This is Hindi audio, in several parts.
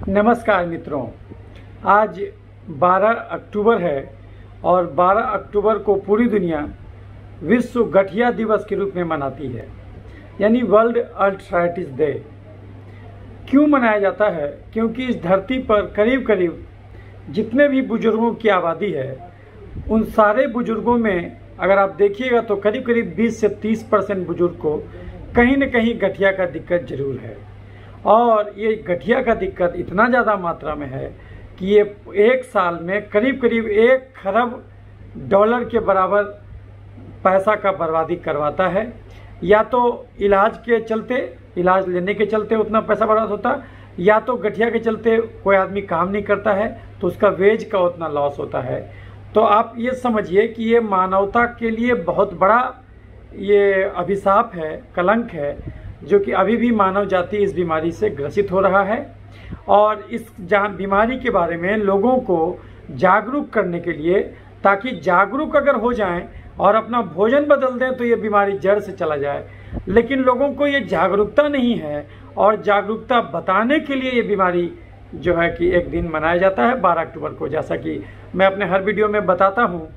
नमस्कार मित्रों, आज 12 अक्टूबर है और 12 अक्टूबर को पूरी दुनिया विश्व गठिया दिवस के रूप में मनाती है, यानी वर्ल्ड अर्थराइटिस डे। क्यों मनाया जाता है? क्योंकि इस धरती पर करीब करीब जितने भी बुजुर्गों की आबादी है, उन सारे बुजुर्गों में अगर आप देखिएगा तो करीब करीब 20 से 30% बुजुर्ग को कहीं न कहीं गठिया का दिक्कत जरूर है। और ये गठिया का दिक्कत इतना ज़्यादा मात्रा में है कि ये एक साल में करीब करीब 1 खरब डॉलर के बराबर पैसा का बर्बादी करवाता है। या तो इलाज के चलते, इलाज लेने के चलते उतना पैसा बर्बाद होता, या तो गठिया के चलते कोई आदमी काम नहीं करता है तो उसका वेज का उतना लॉस होता है। तो आप ये समझिए कि ये मानवता के लिए बहुत बड़ा ये अभिशाप है, कलंक है, जो कि अभी भी मानव जाति इस बीमारी से ग्रसित हो रहा है। और इस बीमारी के बारे में लोगों को जागरूक करने के लिए, ताकि जागरूक अगर हो जाएं और अपना भोजन बदल दें तो ये बीमारी जड़ से चला जाए। लेकिन लोगों को ये जागरूकता नहीं है और जागरूकता बताने के लिए ये बीमारी जो है कि एक दिन मनाया जाता है 12 अक्टूबर को। जैसा कि मैं अपने हर वीडियो में बताता हूँ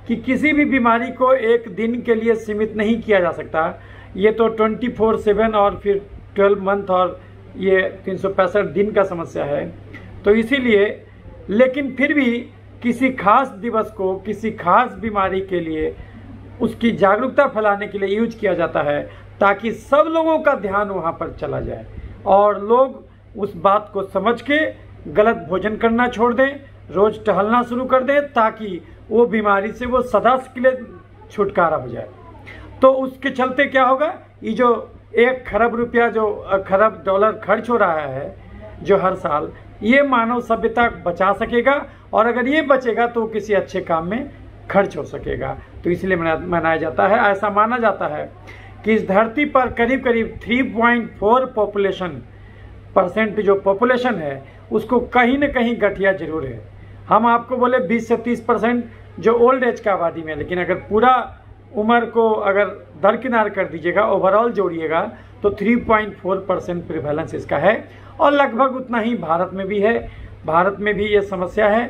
कि किसी भी बीमारी को एक दिन के लिए सीमित नहीं किया जा सकता। ये तो 24/7 और फिर 12 मंथ और ये 365 दिन का समस्या है। तो इसीलिए, लेकिन फिर भी किसी खास दिवस को किसी खास बीमारी के लिए उसकी जागरूकता फैलाने के लिए यूज किया जाता है, ताकि सब लोगों का ध्यान वहाँ पर चला जाए और लोग उस बात को समझ के गलत भोजन करना छोड़ दें, रोज़ टहलना शुरू कर दें, ताकि वो बीमारी से वो सदा के लिए छुटकारा हो जाए। तो उसके चलते क्या होगा, ये जो 1 खरब रुपया, जो खरब डॉलर खर्च हो रहा है जो हर साल, ये मानव सभ्यता बचा सकेगा। और अगर ये बचेगा तो किसी अच्छे काम में खर्च हो सकेगा। तो इसलिए मनाया जाता है। ऐसा माना जाता है कि इस धरती पर करीब करीब 3.4% जो पॉपुलेशन है उसको कहीं न कहीं गठिया जरूर है। हम आपको बोले 20 से 30% जो ओल्ड एज का आबादी में, लेकिन अगर पूरा उम्र को अगर दरकिनार कर दीजिएगा, ओवरऑल जोड़िएगा, तो 3.4% प्रिवेलेंस इसका है। और लगभग उतना ही भारत में भी है। भारत में भी ये समस्या है।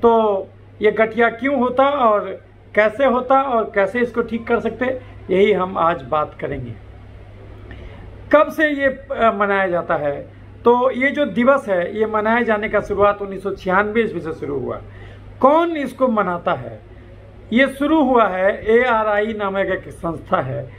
तो ये गठिया क्यों होता और कैसे होता और कैसे इसको ठीक कर सकते, यही हम आज बात करेंगे। कब से ये मनाया जाता है? तो ये जो दिवस है ये मनाए जाने का शुरुआत 1996 ईस्वी से शुरू हुआ। कौन इसको मनाता है? ये शुरू हुआ है, ARI नामक एक संस्था है,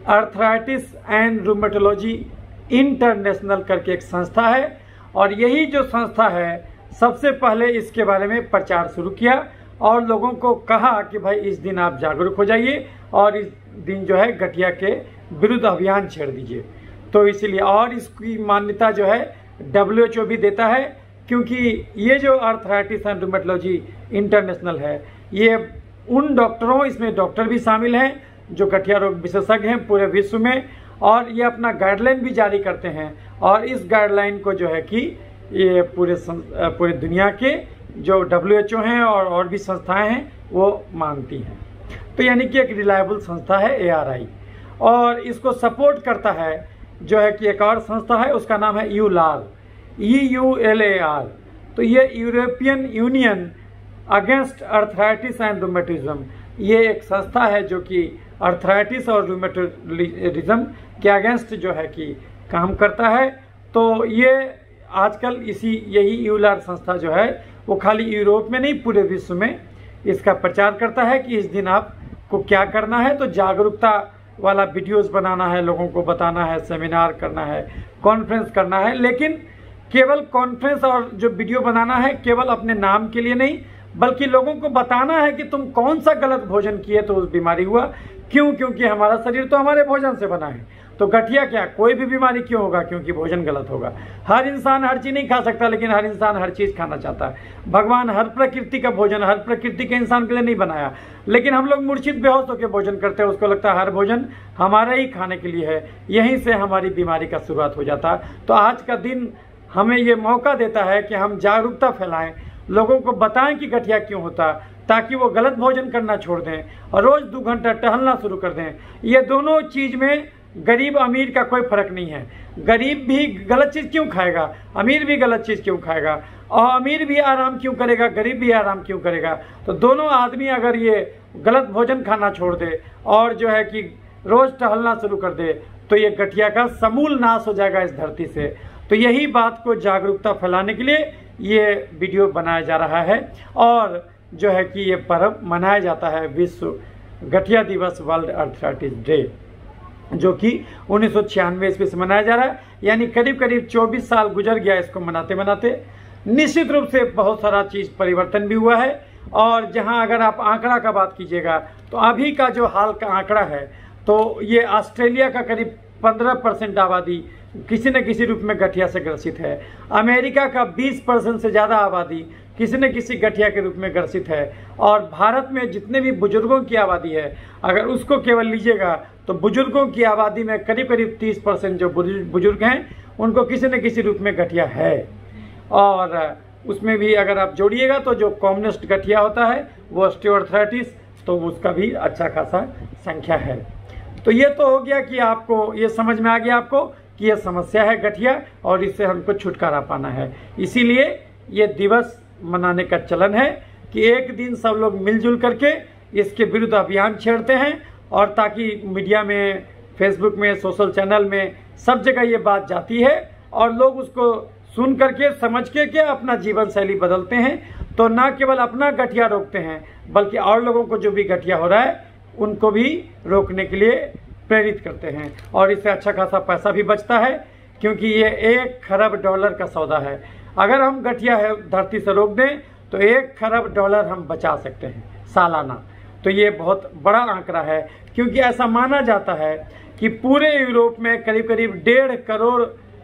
अर्थराइटिस एंड रूमेटोलॉजी इंटरनेशनल करके एक संस्था है। और यही जो संस्था है सबसे पहले इसके बारे में प्रचार शुरू किया और लोगों को कहा कि भाई इस दिन आप जागरूक हो जाइए और इस दिन जो है गठिया के विरुद्ध अभियान छेड़ दीजिए। तो इसलिए, और इसकी मान्यता जो है WHO भी देता है, क्योंकि ये जो अर्थराइटिस एंड रूमेटोलॉजी इंटरनेशनल है, ये उन डॉक्टरों, इसमें डॉक्टर भी शामिल हैं जो गठिया रोग विशेषज्ञ हैं पूरे विश्व में, और ये अपना गाइडलाइन भी जारी करते हैं। और इस गाइडलाइन को जो है कि ये पूरे दुनिया के जो WHO हैं और भी संस्थाएं हैं वो मानती हैं। तो यानी कि एक रिलायबल संस्था है ARI। और इसको सपोर्ट करता है जो है कि एक और संस्था है, उसका नाम है EULAR, EULAR। तो ये European union against arthritis and rheumatism, ये एक संस्था है जो कि अर्थराइटिस और रूमेटिज्म के अगेंस्ट जो है कि काम करता है। तो ये आजकल यही EULAR संस्था जो है वो खाली यूरोप में नहीं, पूरे विश्व में इसका प्रचार करता है कि इस दिन आपको क्या करना है। तो जागरूकता वाला वीडियोस बनाना है, लोगों को बताना है, सेमिनार करना है, कॉन्फ्रेंस करना है। लेकिन केवल कॉन्फ्रेंस और जो वीडियो बनाना है केवल अपने नाम के लिए नहीं, बल्कि लोगों को बताना है कि तुम कौन सा गलत भोजन किए तो उस बीमारी हुआ। क्यों? क्योंकि हमारा शरीर तो हमारे भोजन से बना है। तो गठिया क्या, कोई भी बीमारी क्यों होगा? क्योंकि भोजन गलत होगा। हर इंसान हर चीज़ नहीं खा सकता, लेकिन हर इंसान हर चीज़ खाना चाहता है। भगवान हर प्रकृति का भोजन, हर प्रकृति के इंसान के लिए नहीं बनाया, लेकिन हम लोग मूर्छित बेहोश होकर भोजन करते हैं। उसको लगता है हर भोजन हमारे ही खाने के लिए है। यहीं से हमारी बीमारी का शुरुआत हो जाता है। तो आज का दिन हमें ये मौका देता है कि हम जागरूकता फैलाएं, लोगों को बताएं कि गठिया क्यों होता, ताकि वो गलत भोजन करना छोड़ दें और रोज़ 2 घंटा टहलना शुरू कर दें। ये दोनों चीज़ में गरीब अमीर का कोई फर्क नहीं है। गरीब भी गलत चीज़ क्यों खाएगा, अमीर भी गलत चीज़ क्यों खाएगा, और अमीर भी आराम क्यों करेगा, गरीब भी आराम क्यों करेगा। तो दोनों आदमी अगर ये गलत भोजन खाना छोड़ दे और जो है कि रोज़ टहलना शुरू कर दे तो ये गठिया का समूल नाश हो जाएगा इस धरती से। तो यही बात को जागरूकता फैलाने के लिए ये वीडियो बनाया जा रहा है और जो है कि ये पर्व मनाया जाता है विश्व गठिया दिवस, वर्ल्ड आर्थराइटिस डे, जो कि 1996 ईस्वी से मनाया जा रहा है। यानी करीब करीब 24 साल गुजर गया इसको मनाते मनाते। निश्चित रूप से बहुत सारा चीज़ परिवर्तन भी हुआ है। और जहां अगर आप आंकड़ा का बात कीजिएगा तो अभी का जो हाल का आंकड़ा है तो ये ऑस्ट्रेलिया का करीब 15% आबादी किसी न किसी रूप में गठिया से ग्रसित है। अमेरिका का 20% से ज़्यादा आबादी किसी न किसी गठिया के रूप में ग्रसित है। और भारत में जितने भी बुजुर्गों की आबादी है अगर उसको केवल लीजिएगा तो बुजुर्गों की आबादी में करीब करीब 30% जो बुजुर्ग हैं उनको किसी न किसी रूप में गठिया है। और उसमें भी अगर आप जोड़िएगा तो जो कॉमनेस्ट गठिया होता है वो ऑस्टियोआर्थराइटिस, तो उसका भी अच्छा खासा संख्या है। तो ये तो हो गया कि आपको ये समझ में आ गया आपको कि ये समस्या है गठिया और इससे हमको छुटकारा पाना है। इसीलिए ये दिवस मनाने का चलन है कि एक दिन सब लोग मिलजुल करके इसके विरुद्ध अभियान छेड़ते हैं और ताकि मीडिया में, फेसबुक में, सोशल चैनल में सब जगह ये बात जाती है और लोग उसको सुन करके समझ के अपना जीवन शैली बदलते हैं। तो ना केवल अपना गठिया रोकते हैं बल्कि और लोगों को जो भी गठिया हो रहा है उनको भी रोकने के लिए प्रेरित करते हैं। और इससे अच्छा खासा पैसा भी बचता है क्योंकि ये $1 खरब का सौदा है। अगर हम गठिया है धरती से रोक दें तो $1 खरब हम बचा सकते हैं सालाना। तो ये बहुत बड़ा आंकड़ा है क्योंकि ऐसा माना जाता है कि पूरे यूरोप में करीब करीब 1.5 करोड़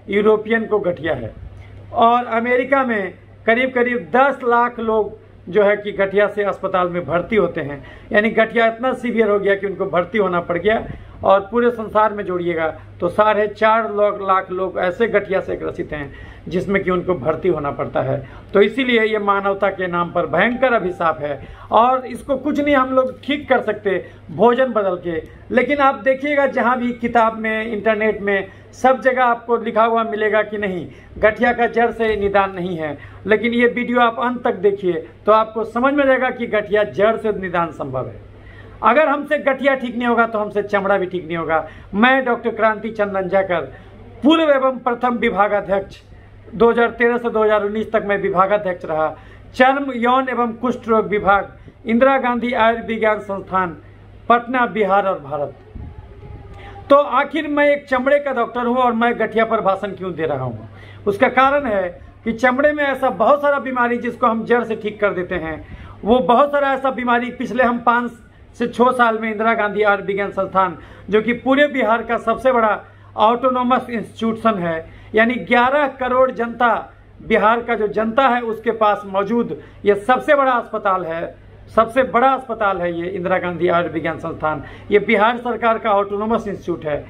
यूरोपियन को गठिया है और अमेरिका में करीब करीब 10 लाख लोग जो है कि गठिया से अस्पताल में भर्ती होते हैं। यानी गठिया इतना सीवियर हो गया कि उनको भर्ती होना पड़ गया। और पूरे संसार में जोड़िएगा तो 4.5 लाख लोग ऐसे गठिया से ग्रसित हैं जिसमें कि उनको भर्ती होना पड़ता है। तो इसीलिए ये मानवता के नाम पर भयंकर अभिशाप है और इसको कुछ नहीं हम लोग ठीक कर सकते भोजन बदल के। लेकिन आप देखिएगा जहाँ भी किताब में, इंटरनेट में, सब जगह आपको लिखा हुआ मिलेगा कि नहीं, गठिया का जड़ से निदान नहीं है। लेकिन ये वीडियो आप अंत तक देखिए तो आपको समझ में आएगा कि गठिया जड़ से निदान संभव है। अगर हमसे गठिया ठीक नहीं होगा तो हमसे चमड़ा भी ठीक नहीं होगा। मैं डॉक्टर क्रांति चंद लंजाकर, पूर्व एवं प्रथम विभागाध्यक्ष, 2013 से 2019 तक मैं विभागाध्यक्ष रहा। चर्म, यौन एवं कुष्ठ रोग विभाग, इंदिरा गांधी आयुर्विज्ञान संस्थान, पटना, बिहार और भारत। तो आखिर मैं एक चमड़े का डॉक्टर हूं और मैं गठिया पर भाषण क्यों दे रहा हूं? उसका कारण है कि चमड़े में ऐसा बहुत सारा बीमारी जिसको हम जड़ से ठीक कर देते हैं, वो बहुत सारा ऐसा बीमारी पिछले हम 5 से 6 साल में इंदिरा गांधी आयुर्विज्ञान संस्थान, जो कि पूरे बिहार का सबसे बड़ा ऑटोनोमस इंस्टीट्यूशन है, यानी 11 करोड़ जनता, बिहार का जो जनता है उसके पास मौजूद ये सबसे बड़ा अस्पताल है, सबसे बड़ा अस्पताल है ये इंदिरा गांधी आयुर्विज्ञान संस्थान। ये बिहार सरकार का ऑटोनोमस इंस्टीट्यूट है।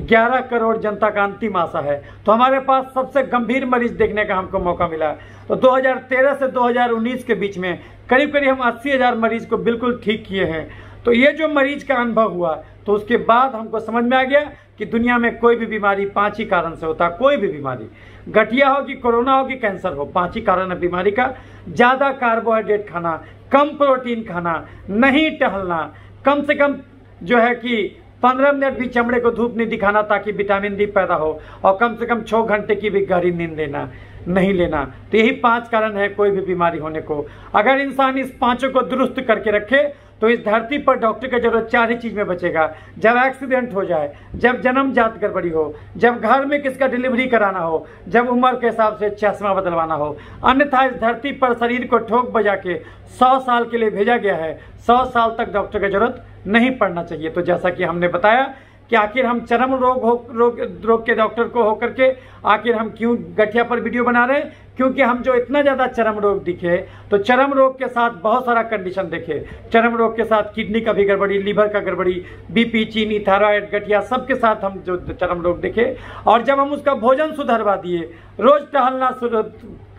11 करोड़ जनता का अंतिम आशा है। तो हमारे पास सबसे गंभीर मरीज देखने का हमको मौका मिला। तो 2013 से 2019 के बीच में करीब करीब हम 80,000 मरीज को बिल्कुल ठीक किए हैं। तो ये जो मरीज का अनुभव हुआ तो उसके बाद हमको समझ में आ गया कि दुनिया में कोई भी बीमारी 5 ही कारण से होता है। कोई भी बीमारी, गठिया हो कि कोरोना हो कि कैंसर हो, 5 ही कारण है बीमारी का। ज़्यादा कार्बोहाइड्रेट खाना, कम प्रोटीन खाना, नहीं टहलना, कम से कम जो है कि 15 मिनट भी चमड़े को धूप नहीं दिखाना ताकि विटामिन डी पैदा हो, और कम से कम 6 घंटे की भी गहरी नींद लेना नहीं लेना। तो यही 5 कारण है कोई भी बीमारी होने को। अगर इंसान इस 5 को दुरुस्त करके रखे तो इस धरती पर डॉक्टर की जरूरत 4 ही चीज में बचेगा। जब एक्सीडेंट हो जाए, जब जन्मजात गड़बड़ी हो, जब घर में किसका डिलीवरी कराना हो, जब उम्र के हिसाब से चश्मा बदलवाना हो। अन्यथा इस धरती पर शरीर को ठोक बजा के 100 साल के लिए भेजा गया है। 100 साल तक डॉक्टर की जरूरत नहीं पड़ना चाहिए। तो जैसा कि हमने बताया कि आखिर हम चर्म रोग के डॉक्टर को होकर के आखिर हम क्यों गठिया पर वीडियो बना रहे हैं, क्योंकि हम जो इतना ज़्यादा चर्म रोग दिखे तो चर्म रोग के साथ बहुत सारा कंडीशन देखे। चर्म रोग के साथ किडनी का भी गड़बड़ी, लीवर का गड़बड़ी, बीपी, चीनी, थायराइड, गठिया, सबके साथ हम जो चर्म रोग देखे। और जब हम उसका भोजन सुधरवा दिए, रोज टहलना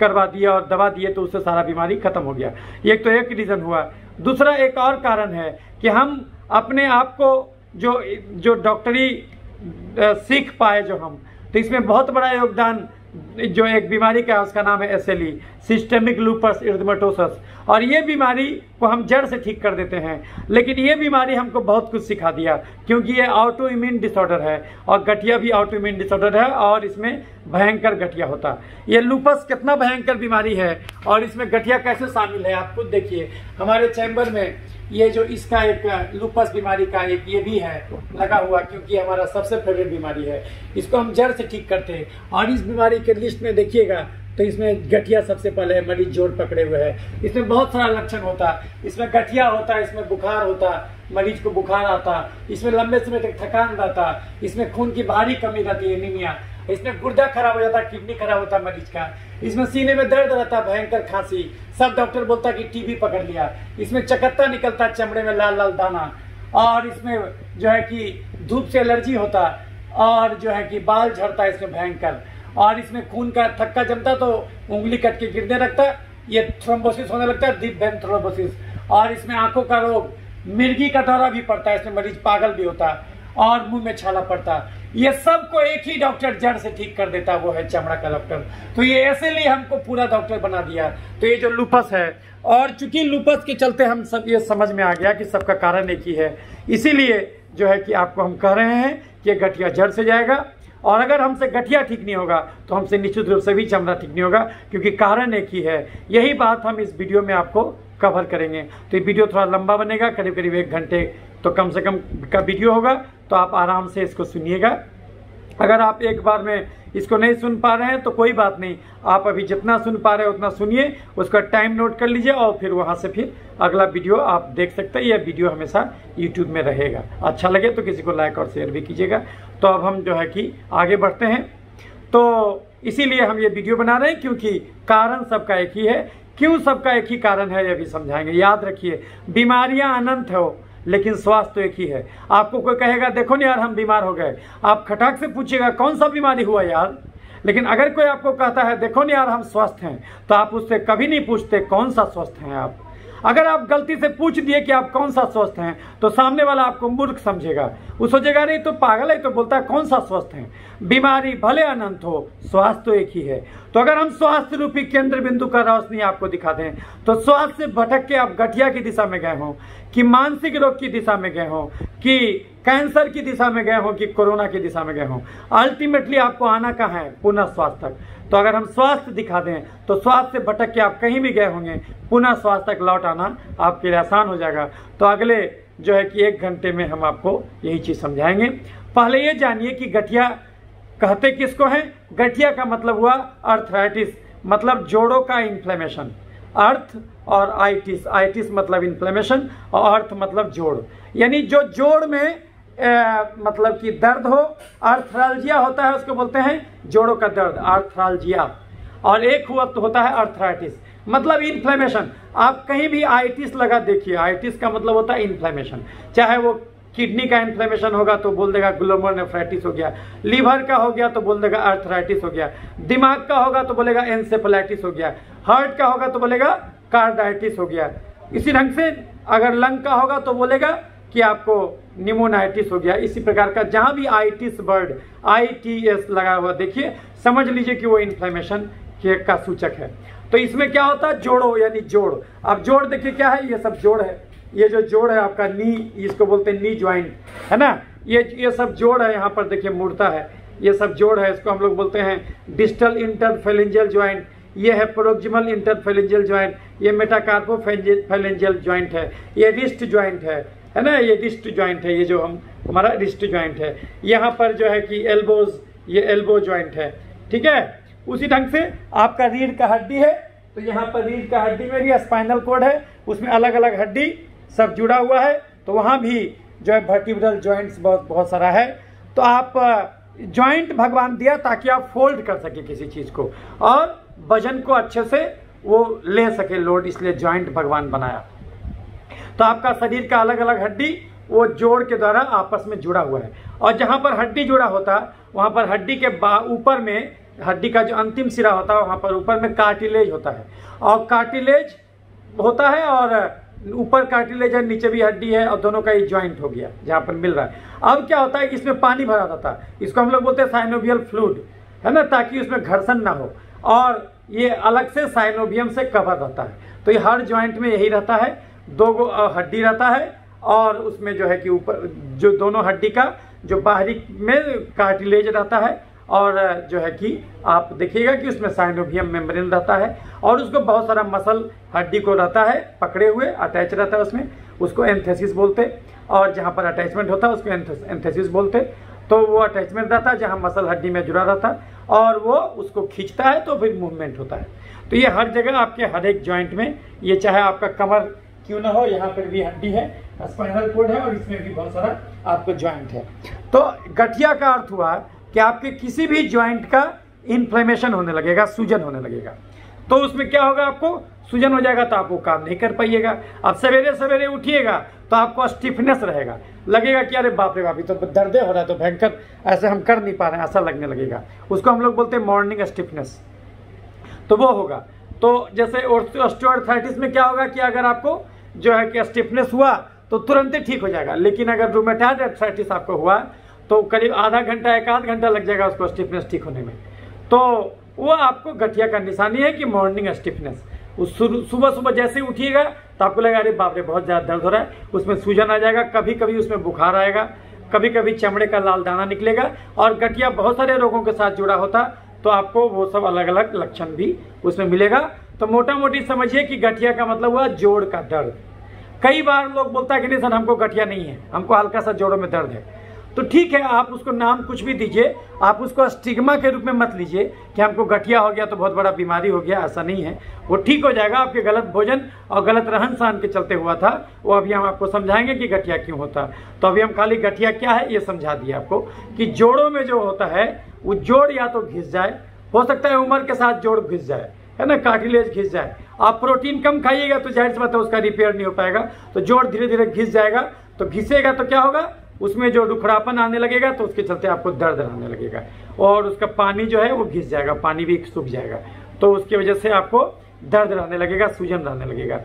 करवा दिया और दवा दिए तो उससे सारा बीमारी खत्म हो गया। एक तो एक रीज़न हुआ। दूसरा एक और कारण है कि हम अपने आप को जो डॉक्टरी सीख पाए जो हम, तो इसमें बहुत बड़ा योगदान जो एक बीमारी का है उसका नाम है SLE, सिस्टेमिक लूपस एरिथेमेटोसस। और ये बीमारी को हम जड़ से ठीक कर देते हैं, लेकिन ये बीमारी हमको बहुत कुछ सिखा दिया, क्योंकि ये ऑटो इम्यून डिसऑर्डर है और गठिया भी ऑटो इम्यून डिसऑर्डर है और इसमें भयंकर गठिया होता है। ये लूपस कितना भयंकर बीमारी है और इसमें गठिया कैसे शामिल है आप खुद देखिए। हमारे चैम्बर में ये जो इसका एक लूपस बीमारी का एक ये भी है लगा हुआ, क्योंकि हमारा सबसे फेवरेट बीमारी है, इसको हम जड़ से ठीक करते हैं। और इस बीमारी के लिस्ट में देखिएगा तो इसमें गठिया सबसे पहले है, मरीज जोड़ पकड़े हुए है। इसमें बहुत सारा लक्षण होता है, इसमें गठिया होता है, इसमें बुखार होता है, मरीज को बुखार आता, इसमें लंबे समय तक थकान रहता, इसमें खून की भारी कमी रहती है, एनीमिया, इसमें गुर्दा खराब हो जाता, किडनी खराब होता मरीज का, इसमें सीने में दर्द रहता, भयंकर खांसी, सब डॉक्टर बोलता कि टीबी पकड़ लिया, इसमें चकत्ता निकलता, चमड़े में लाल लाल दाना, और इसमें जो है कि धूप से एलर्जी होता, और जो है कि बाल झड़ता इसमें भयंकर, और इसमें खून का थक्का जमता तो उंगली कट के गिरने लगता, ये थ्रोम्बोसिस होने लगता है, डीप वेन थ्रोम्बोसिस। और इसमें आंखों का रोग, मिर्गी का दौरा भी पड़ता है, इसमें मरीज पागल भी होता और मुंह में छाला पड़ता। ये सबको एक ही डॉक्टर जड़ से ठीक कर देता, वो है चमड़ा का डॉक्टर। तो ये ऐसे लिए हमको पूरा डॉक्टर बना दिया। तो ये जो लूपस है, और चूंकि लूपस के चलते हम सब ये समझ में आ गया कि सबका कारण एक ही है, इसीलिए जो है कि आपको हम कह रहे हैं कि गठिया जड़ से जाएगा। और अगर हमसे गठिया ठीक नहीं होगा तो हमसे निश्चित रूप से भी चमड़ा ठीक नहीं होगा, क्योंकि कारण एक ही है। यही बात हम इस वीडियो में आपको कवर करेंगे। तो ये वीडियो थोड़ा लंबा बनेगा, करीब करीब 1 घंटे तो कम से कम का वीडियो होगा, तो आप आराम से इसको सुनिएगा। अगर आप एक बार में इसको नहीं सुन पा रहे हैं तो कोई बात नहीं, आप अभी जितना सुन पा रहे हैं उतना सुनिए, उसका टाइम नोट कर लीजिए और फिर वहाँ से फिर अगला वीडियो आप देख सकते हैं। यह वीडियो हमेशा यूट्यूब में रहेगा। अच्छा लगे तो किसी को लाइक और शेयर भी कीजिएगा। तो अब हम जो है कि आगे बढ़ते हैं। तो इसीलिए हम ये वीडियो बना रहे हैं, क्योंकि कारण सबका एक ही है। क्यों सबका एक ही कारण है ये भी समझाएंगे। याद रखिए, बीमारियां अनंत हो लेकिन स्वास्थ्य तो एक ही है। आपको कोई कहेगा देखो नहीं यार हम बीमार हो गए, आप खटाक से पूछिएगा कौन सा बीमारी हुआ यार। लेकिन अगर कोई आपको कहता है देखो नहीं यार हम स्वस्थ हैं, तो आप उससे कभी नहीं पूछते कौन सा स्वस्थ हैं आप। अगर आप गलती से पूछ दिए कि आप कौन सा स्वस्थ हैं, तो सामने वाला आपको मूर्ख समझेगा, वो सोचेगा नहीं तो पागल है, तो बोलता है कौन सा स्वस्थ है। बीमारी भले अनंत हो, स्वास्थ्य तो एक ही है। तो अगर हम स्वास्थ्य रूपी केंद्र बिंदु का रोशनी आपको दिखा दें, तो स्वास्थ्य से भटक के आप गठिया की दिशा में गए हों, कि मानसिक रोग की दिशा में गए हों, कि कैंसर की दिशा में गए हों, कि कोरोना की दिशा में गए हों, अल्टीमेटली आपको आना कहाँ है? पुनः स्वास्थ्य तक। तो अगर हम स्वास्थ्य दिखा दें तो स्वास्थ्य से भटक के आप कहीं भी गए होंगे, पुनः स्वास्थ्य तक लौट आना आपके लिए आसान हो जाएगा। तो अगले जो है कि 1 घंटे में हम आपको यही चीज़ समझाएंगे। पहले ये जानिए कि गठिया कहते किसको है। गठिया का मतलब हुआ अर्थराइटिस, मतलब जोड़ों का इन्फ्लेमेशन। अर्थ और आइटिस, आइटिस मतलब इन्फ्लेमेशन और अर्थ मतलब जोड़, यानी जो जोड़ में मतलब कि दर्द हो। आर्थरालजिया होता है, उसको बोलते हैं जोड़ों का दर्द, आर्थरालजिया। और एक हुआ तो होता है अर्थराइटिस, मतलब इन्फ्लेमेशन। आप कहीं भी आइटिस लगा देखिए, आइटिस का मतलब होता है इन्फ्लेमेशन। चाहे वो किडनी का इन्फ्लेमेशन होगा तो बोल देगा ग्लोमेरुलोनेफ्राइटिस हो गया, लीवर का हो गया तो बोल देगा अर्थराइटिस हो गया, दिमाग का होगा तो बोलेगा एन्सेफेलाइटिस हो गया, हार्ट का होगा तो बोलेगा कार्डाइटिस हो गया। इसी ढंग से अगर लंग का होगा तो बोलेगा कि आपको निमोनाइटिस हो गया। इसी प्रकार का जहां भी आइटिस वर्ड ITS लगा हुआ देखिए, समझ लीजिए कि वो इन्फ्लेमेशन का सूचक है। तो इसमें क्या होता है? जोड़ो यानी जोड़। अब जोड़ देखिए क्या है, ये सब जोड़ है। ये जो जोड़ है आपका नी, इसको बोलते हैं नी ज्वाइंट, है ना। ये सब जोड़ है, यहाँ पर देखिए मुड़ता है, ये सब जोड़ है। इसको हम लोग बोलते हैं डिस्टल इंटरफेरेंजियल ज्वाइंट, ये है प्रोक्सिमल इंटरफेरेंजियल ज्वाइंट, ये मेटाकार्पोफेरेंजियल ज्वाइंट है, ये रिस्ट ज्वाइंट है ना, ये रिस्ट ज्वाइंट है, ये जो हमारा रिस्ट ज्वाइंट है। यहाँ पर जो है कि एल्बोज, ये एल्बो ज्वाइंट है, ठीक है। उसी ढंग से आपका रीढ़ का हड्डी है, तो यहाँ पर रीढ़ का हड्डी में भी स्पाइनल कोड है, उसमें अलग अलग हड्डी सब जुड़ा हुआ है। तो वहाँ भी जो है वर्टिब्रल जॉइंट्स बहुत सारा है। तो आप जॉइंट भगवान दिया ताकि आप फोल्ड कर सके किसी चीज़ को और वजन को अच्छे से वो ले सके लोड, इसलिए जॉइंट भगवान बनाया। तो आपका शरीर का अलग अलग हड्डी वो जोड़ के द्वारा आपस में जुड़ा हुआ है। और जहाँ पर हड्डी जुड़ा होता है वहाँ पर हड्डी के ऊपर में, हड्डी का जो अंतिम सिरा होता है वहाँ पर ऊपर में कार्टिलेज होता है, और कार्टिलेज होता है और ऊपर कार्टिलेज है, नीचे भी हड्डी है और दोनों का ही ज्वाइंट हो गया जहाँ पर मिल रहा है। अब क्या होता है कि इसमें पानी भरा रहता है, इसको हम लोग बोलते हैं साइनोवियल फ्लूइड, है ना, ताकि उसमें घर्षण ना हो, और ये अलग से साइनोवियम से कवर रहता है। तो ये हर ज्वाइंट में यही रहता है, 2 हड्डी रहता है और उसमें जो है कि ऊपर जो दोनों हड्डी का जो बाहरी में कार्टिलेज रहता है, और जो है कि आप देखिएगा कि उसमें साइनोवियम मेम्ब्रेन रहता है, और उसको बहुत सारा मसल हड्डी को रहता है पकड़े हुए, अटैच रहता है उसमें, उसको एंथेसिस बोलते, और जहाँ पर अटैचमेंट होता है उसको एंथेसिस बोलते। तो वो अटैचमेंट रहता है जहाँ मसल हड्डी में जुड़ा रहता है, और वो उसको खींचता है तो फिर मूवमेंट होता है। तो ये हर जगह आपके हर एक जॉइंट में, ये चाहे आपका कमर क्यों ना हो, यहाँ पर भी हड्डी है, स्पाइनल कोड है, और इसमें भी बहुत सारा आपको जॉइंट है। तो गठिया का अर्थ हुआ कि आपके किसी भी जॉइंट का इन्फ्लेमेशन होने लगेगा, सूजन होने लगेगा। तो उसमें क्या होगा, आपको सूजन हो जाएगा तो आप वो काम नहीं कर पाइएगा। अब सवेरे सवेरे उठिएगा तो आपको स्टिफनेस रहेगा, लगेगा कि अरे बाप रे बाप, तो दर्द हो रहा है, तो भयंकर, ऐसे हम कर नहीं पा रहे हैं, ऐसा लगने लगेगा। उसको हम लोग बोलते हैं मॉर्निंग स्टिफनेस। तो वो होगा। तो जैसे ऑस्टियोआर्थराइटिस में क्या होगा कि अगर आपको जो है कि स्टिफनेस हुआ तो तुरंत ही ठीक हो जाएगा, लेकिन अगर रूमेटॉइड आर्थराइटिस आपको हुआ तो करीब आधा घंटा 1 आध घंटा लग जाएगा उसको स्टिफनेस ठीक होने में। तो वो आपको गठिया का निशानी है कि मॉर्निंग स्टिफनेस। उस सुबह सुबह जैसे ही उठिएगा तो आपको लगेगा अरे बाप रे बहुत ज़्यादा दर्द हो रहा है, उसमें सूजन आ जाएगा, कभी कभी उसमें बुखार आएगा, कभी कभी चमड़े का लाल दाना निकलेगा, और गठिया बहुत सारे रोगों के साथ जुड़ा होता, तो आपको वो सब अलग अलग लक्षण भी उसमें मिलेगा। तो मोटा मोटी समझिए कि गठिया का मतलब हुआ जोड़ का दर्द। कई बार लोग बोलता है कि नहीं सर हमको गठिया नहीं है, हमको हल्का सा जोड़ों में दर्द है। तो ठीक है, आप उसको नाम कुछ भी दीजिए, आप उसको स्टिग्मा के रूप में मत लीजिए कि हमको गठिया हो गया तो बहुत बड़ा बीमारी हो गया, ऐसा नहीं है। वो ठीक हो जाएगा, आपके गलत भोजन और गलत रहन सहन के चलते हुआ था। वो अभी हम आपको समझाएंगे कि गठिया क्यों होता। तो अभी हम खाली गठिया क्या है ये समझा दिया आपको कि जोड़ों में जो होता है वो जोड़ या तो घिस जाए, हो सकता है उम्र के साथ जोड़ घिस जाए, है ना, कार्टिलेज घिस जाए। आप प्रोटीन कम खाइएगा तो जाहिर सी बात है उसका रिपेयर नहीं हो पाएगा, तो जोड़ धीरे धीरे घिस जाएगा। तो घिसेगा तो क्या होगा, उसमें जो रुखड़ापन आने लगेगा, तो उसके चलते आपको दर्द आने लगेगा, और उसका पानी जो है वो घिस जाएगा, पानी भी सूख जाएगा, तो उसकी वजह से आपको दर्द रहने लगेगा, सूजन रहने लगेगा।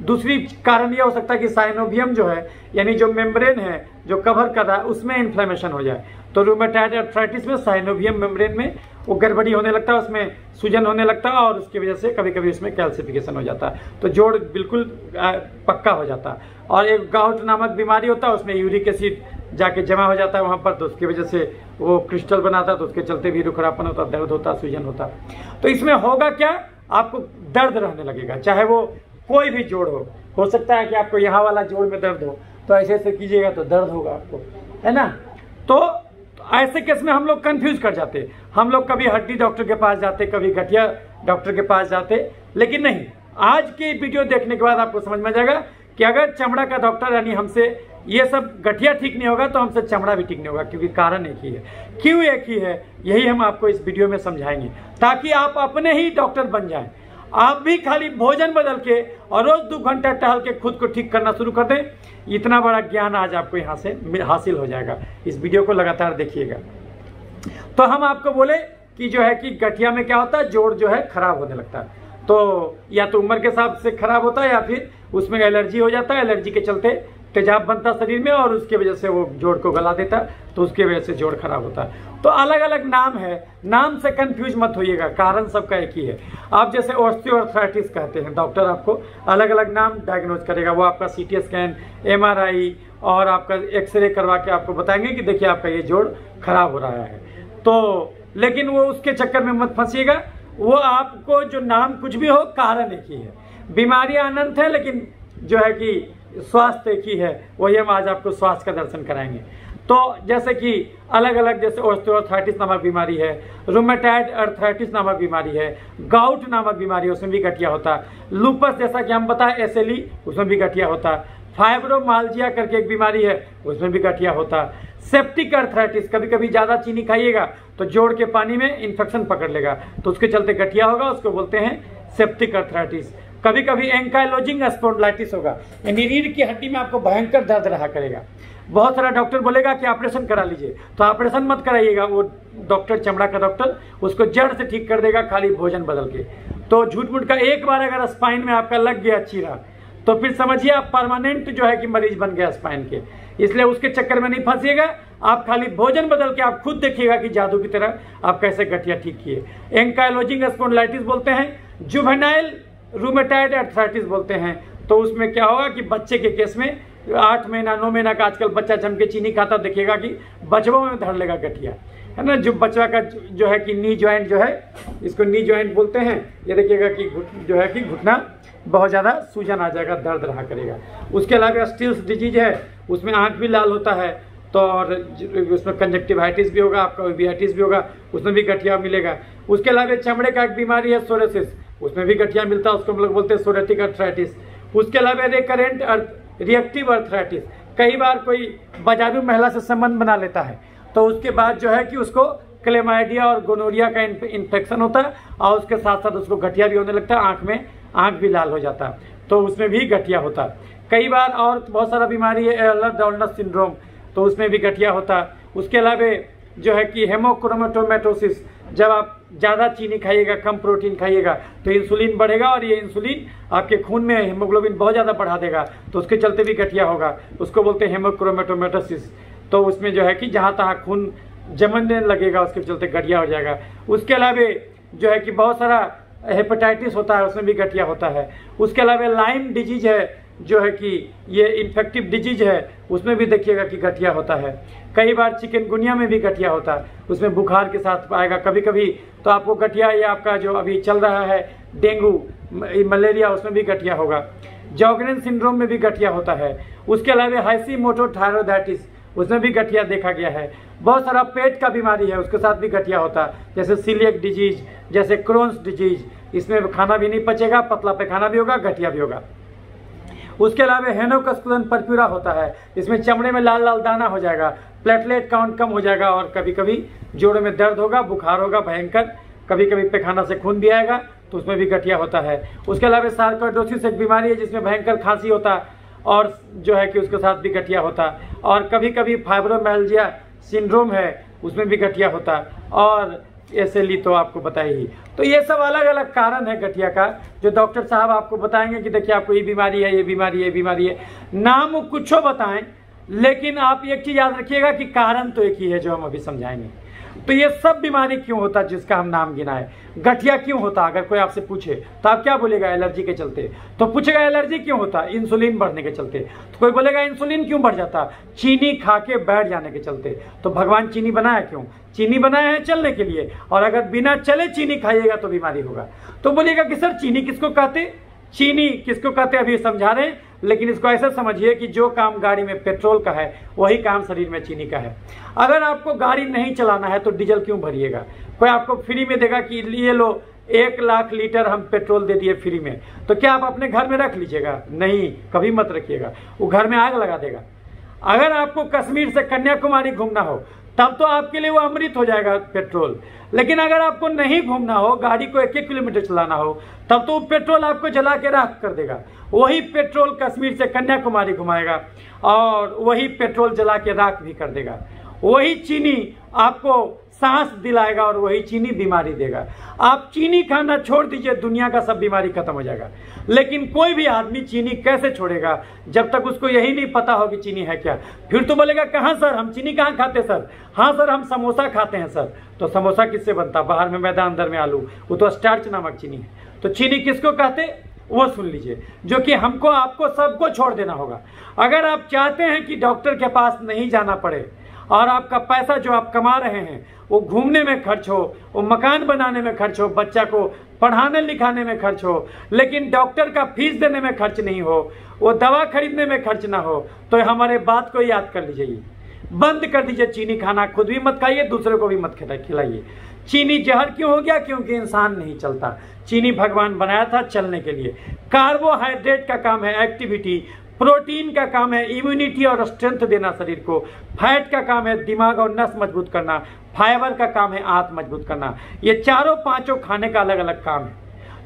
दूसरी कारण यह हो सकता है कि साइनोवियम जो है, यानी जो मेम्ब्रेन है जो कवर कर रहा है, उसमें इन्फ्लेमेशन हो जाए। तो रूमेटॉइड आर्थराइटिस में साइनोवियम मेम्ब्रेन में वो गड़बड़ी होने लगता है, उसमें सूजन होने लगता है, और उसकी वजह से कभी कभी उसमें कैल्सिफिकेशन हो जाता है, तो जोड़ बिल्कुल पक्का हो जाता है। और एक गाउट नामक बीमारी होता है, उसमें यूरिक एसिड जाके जमा हो जाता है वहाँ पर, तो उसकी वजह से वो क्रिस्टल बनाता है, तो उसके चलते भी रुखड़ापन होता, दर्द होता, सूजन होता। तो इसमें होगा क्या, आपको दर्द रहने लगेगा, चाहे वो कोई भी जोड़ हो सकता है कि आपको यहाँ वाला जोड़ में दर्द हो, तो ऐसे ऐसे कीजिएगा तो दर्द होगा आपको, है ना। तो ऐसे केस में हम लोग कंफ्यूज कर जाते, हम लोग कभी हड्डी डॉक्टर के पास जाते, कभी गठिया डॉक्टर के पास जाते, लेकिन नहीं, आज की वीडियो देखने के बाद आपको समझ में आ जाएगा कि अगर चमड़ा का डॉक्टर यानी हमसे ये सब गठिया ठीक नहीं होगा तो हमसे चमड़ा भी ठीक नहीं होगा, क्योंकि कारण एक ही है। क्यों एक ही है, यही हम आपको इस वीडियो में समझाएंगे, ताकि आप अपने ही डॉक्टर बन जाएं। आप भी खाली भोजन बदल के और रोज 2 घंटा टहल के खुद को ठीक करना शुरू कर दें, इतना बड़ा ज्ञान आज आपको यहाँ से हासिल हो जाएगा। इस वीडियो को लगातार देखिएगा। तो हम आपको बोले कि जो है कि गठिया में क्या होता है, जोड़ जो है खराब होने लगता है, तो या तो उम्र के हिसाब से खराब होता है, या फिर उसमें एलर्जी हो जाता है, एलर्जी के चलते तेजाब बनता शरीर में, और उसकी वजह से वो जोड़ को गला देता है, तो उसकी वजह से जोड़ खराब होता है। तो अलग अलग नाम है, नाम से कंफ्यूज मत होइएगा, कारण सबका एक ही है। आप जैसे ऑस्टियोआर्थराइटिस कहते हैं, डॉक्टर आपको अलग अलग नाम डायग्नोज करेगा, वो आपका CT स्कैन, MRI और आपका एक्सरे करवा के आपको बताएंगे कि देखिए आपका ये जोड़ खराब हो रहा है। तो लेकिन वो उसके चक्कर में मत फंसिएगा, वो आपको जो नाम कुछ भी हो, कारण एक ही है। बीमारियां अनंत है, लेकिन जो है कि स्वास्थ्य एक ही है। वही हम आज आपको स्वास्थ्य का दर्शन कराएंगे। तो जैसे कि अलग अलग, जैसे ऑस्टियोआर्थराइटिस नामक बीमारी है, रूमेटॉइड आर्थराइटिस नामक बीमारी है, गाउट नामक बीमारी है, उसमें भी गठिया होता है। लूपस जैसा कि हम बताएं SLE, उसमें भी गठिया होता है। फाइब्रोमाल्जिया करके एक बीमारी है, उसमें भी गठिया होता है। सेप्टिक आर्थराइटिस, कभी कभी ज़्यादा चीनी खाइएगा तो जोड़ के पानी में इन्फेक्शन पकड़ लेगा, तो उसके चलते गठिया होगा, उसको बोलते हैं सेप्टिक आर्थराइटिस। कभी कभी एंकाइलोजिंग स्पॉन्डिलाइटिस होगा, यानी रीढ़ की हड्डी में आपको भयंकर दर्द रहा करेगा। बहुत सारा डॉक्टर बोलेगा कि ऑपरेशन करा लीजिए, तो ऑपरेशन मत कराइएगा, वो डॉक्टर चमड़ा का डॉक्टर उसको जड़ से ठीक कर देगा, खाली भोजन बदल के। तो झूठ मूठ का एक बार अगर स्पाइन में आपका लग गया चीरा, तो फिर समझिए आप परमानेंट जो है कि मरीज बन गया स्पाइन के। इसलिए उसके चक्कर में नहीं फंसिएगा, आप खाली भोजन बदल के आप खुद देखिएगा कि जादू की तरह आप कैसे गठिया ठीक किए। एंकाइलोजिंग स्पॉन्डिलाइटिस बोलते हैं, जुवेनाइल रूमेटॉइड आर्थराइटिस बोलते हैं। तो उसमें क्या होगा कि बच्चे के केस में 8 महीना 9 महीना का आजकल बच्चा जम के चीनी खाता, देखिएगा कि बचबों में धर लेगा गठिया, है ना। जो बच्चा का जो है कि नी ज्वाइंट जो है, इसको नी ज्वाइंट बोलते हैं, ये देखिएगा कि जो है कि घुटना बहुत ज़्यादा सूजन आ जाएगा, दर्द रहा करेगा। उसके अलावा स्टिल्स डिजीज है, उसमें आँख भी लाल होता है, तो और उसमें कंजक्टिवाइटिस भी होगा, आपका यूवेटिस भी होगा, उसमें भी गठिया मिलेगा। उसके अलावा चमड़े का एक बीमारी है सोरेसिस, उसमें भी गठिया मिलता है, उसको हम लोग बोलते हैं सोरेटिक अर्थराइटिस। उसके अलावा रिकरेंट रिएक्टिव अर्थराइटिस, कई बार कोई बाजारू महिला से संबंध बना लेता है तो उसके बाद जो है कि उसको क्लेमाइडिया और गोनोरिया का इन्फेक्शन होता है, और उसके साथ साथ उसको गठिया भी होने लगता है, आँख भी लाल हो जाता है, तो उसमें भी गठिया होता है। कई बार और बहुत सारा बीमारी है, एर्लर-डॉल्नर सिंड्रोम, तो उसमें भी गठिया होता है। उसके अलावा जो है कि हेमोक्रोमेटोमेटोसिस, जब आप ज़्यादा चीनी खाइएगा, कम प्रोटीन खाइएगा तो इंसुलिन बढ़ेगा, और ये इंसुलिन आपके खून में हीमोग्लोबिन बहुत ज़्यादा बढ़ा देगा, तो उसके चलते भी गठिया होगा, उसको बोलते हैं हेमोक्रोमेटोमेटोसिस। तो उसमें जो है कि जहाँ तहाँ खून जमने लगेगा, उसके चलते गठिया हो जाएगा। उसके अलावा जो है कि बहुत सारा हेपेटाइटिस होता है, उसमें भी गठिया होता है। उसके अलावा लाइम डिजीज है, जो है कि ये इन्फेक्टिव डिजीज है, उसमें भी देखिएगा कि गठिया होता है। कई बार चिकनगुनिया में भी गठिया होता है, उसमें बुखार के साथ आएगा कभी कभी, तो आपको गठिया, ये आपका जो अभी चल रहा है डेंगू मलेरिया, उसमें भी गठिया होगा। जॉगरेन सिंड्रोम में भी गठिया होता है। उसके अलावा हाइसीमोटो थायरोइडाइटिस, उसमें भी गठिया देखा गया है। बहुत सारा पेट का बीमारी है, उसके साथ भी गठिया होता है, जैसे सीलिएक डिजीज, जैसे क्रोन्स डिजीज, इसमें खाना भी नहीं पचेगा, पतला पैखाना भी होगा, गठिया भी होगा। उसके अलावा हेनोकस्कुलन परप्यूरा होता है, इसमें चमड़े में लाल लाल दाना हो जाएगा, प्लेटलेट काउंट कम हो जाएगा, और कभी कभी जोड़ों में दर्द होगा, बुखार होगा भयंकर, कभी कभी पैखाना से खून भी आएगा, तो उसमें भी गठिया होता है। उसके अलावा सार्कोइडोसिस एक बीमारी है जिसमें भयंकर खांसी होता है, और जो है कि उसके साथ भी गठिया होता है। और कभी कभी फाइब्रोमाइल्जिया सिंड्रोम है, उसमें भी गठिया होता है, और ऐसे ली तो आपको बताई ही। तो ये सब अलग अलग कारण है गठिया का, जो डॉक्टर साहब आपको बताएंगे कि देखिए आपको ये बीमारी है, ये बीमारी है, ये बीमारी है, नाम कुछ बताएं, लेकिन आप एक चीज याद रखिएगा कि कारण तो एक ही है जो हम अभी समझाएंगे। तो ये सब बीमारी क्यों होता है जिसका हम नाम गिनाए, गठिया क्यों होता, अगर कोई आपसे पूछे तो आप क्या बोलेगा, एलर्जी के चलते। तो पूछेगा एलर्जी क्यों होता, इंसुलिन बढ़ने के चलते। तो कोई बोलेगा इंसुलिन क्यों बढ़ जाता, चीनी खा के बैठ जाने के चलते। तो भगवान चीनी बनाया क्यों, चीनी बनाया है चलने के लिए, और अगर बिना चले चीनी खाइएगा तो बीमारी होगा। तो बोलिएगा कि सर चीनी किसको कहते, चीनी किसको कहते अभी समझा रहे हैं, लेकिन इसको ऐसा समझिए कि जो काम गाड़ी में पेट्रोल का है वही काम शरीर में चीनी का है। अगर आपको गाड़ी नहीं चलाना है तो डीजल क्यों भरिएगा, कोई आपको फ्री में देगा कि ये लो 1 लाख लीटर हम पेट्रोल दे दिए फ्री में, तो क्या आप अपने घर में रख लीजिएगा, नहीं, कभी मत रखिएगा, वो घर में आग लगा देगा। अगर आपको कश्मीर से कन्याकुमारी घूमना हो तब तो आपके लिए वो अमृत हो जाएगा पेट्रोल, लेकिन अगर आपको नहीं घूमना हो, गाड़ी को 1-1 किलोमीटर चलाना हो, तब तो पेट्रोल आपको जला के राख कर देगा। वही पेट्रोल कश्मीर से कन्याकुमारी घुमाएगा, और वही पेट्रोल जला के राख भी कर देगा। वही चीनी आपको सांस दिलाएगा, और वही चीनी बीमारी देगा। आप चीनी खाना छोड़ दीजिए, दुनिया का सब बीमारी खत्म हो जाएगा। लेकिन कोई भी आदमी चीनी कैसे छोड़ेगा जब तक उसको यही नहीं पता हो कि चीनी है क्या। फिर तो बोलेगा कहाँ सर, हम चीनी कहाँ खाते सर, हाँ सर हम समोसा खाते हैं सर। तो समोसा किससे बनता, बाहर में मैदा अंदर में आलू, वो तो स्टार्च नामक चीनी है। तो चीनी किसको कहते वो सुन लीजिए, जो कि हमको आपको सबको छोड़ देना होगा। अगर आप चाहते हैं कि डॉक्टर के पास नहीं जाना पड़े, और आपका पैसा जो आप कमा रहे हैं वो घूमने में खर्च हो, वो मकान बनाने में खर्च हो, बच्चा को पढ़ाने लिखाने में खर्च हो, लेकिन डॉक्टर का फीस देने में खर्च नहीं हो, वो दवा खरीदने में खर्च ना हो, तो हमारे बात को याद कर लीजिए, बंद कर दीजिए चीनी खाना। खुद भी मत खाइए, दूसरे को भी मत खिलाइए। चीनी जहर क्यों हो गया, क्योंकि इंसान नहीं चलता। चीनी भगवान बनाया था चलने के लिए। कार्बोहाइड्रेट का काम है एक्टिविटी, प्रोटीन का काम है इम्यूनिटी और स्ट्रेंथ देना शरीर को, फैट का काम है दिमाग और नस मजबूत करना, फाइबर का काम है आंत मजबूत करना। ये चारों पांचों खाने का अलग अलग काम है।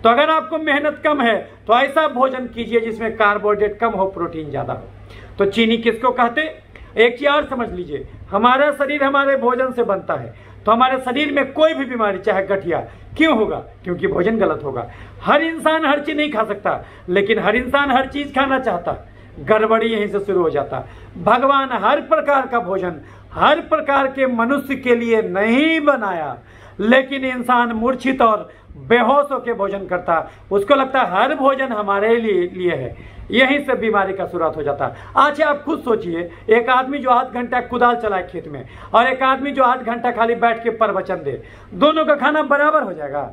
तो अगर आपको मेहनत कम है तो ऐसा भोजन कीजिए जिसमें कार्बोहाइड्रेट कम हो, प्रोटीन ज्यादा हो। तो चीनी किसको कहते, एक चीज और समझ लीजिए, हमारा शरीर हमारे भोजन से बनता है। तो हमारे शरीर में कोई भी बीमारी, चाहे गठिया, क्यों होगा? क्योंकि भोजन गलत होगा। हर इंसान हर चीज नहीं खा सकता, लेकिन हर इंसान हर चीज खाना चाहता। गड़बड़ी यहीं से शुरू हो जाता। भगवान हर प्रकार का भोजन हर प्रकार के मनुष्य के लिए नहीं बनाया, लेकिन इंसान मूर्छित और बेहोश होकर भोजन करता। उसको लगता है हर भोजन हमारे लिए है। यहीं से बीमारी का शुरुआत हो जाता। आज आप खुद सोचिए, एक आदमी जो 8 घंटा कुदाल चलाए खेत में और एक आदमी जो 8 घंटा खाली बैठ के प्रवचन दे, दोनों का खाना बराबर हो जाएगा?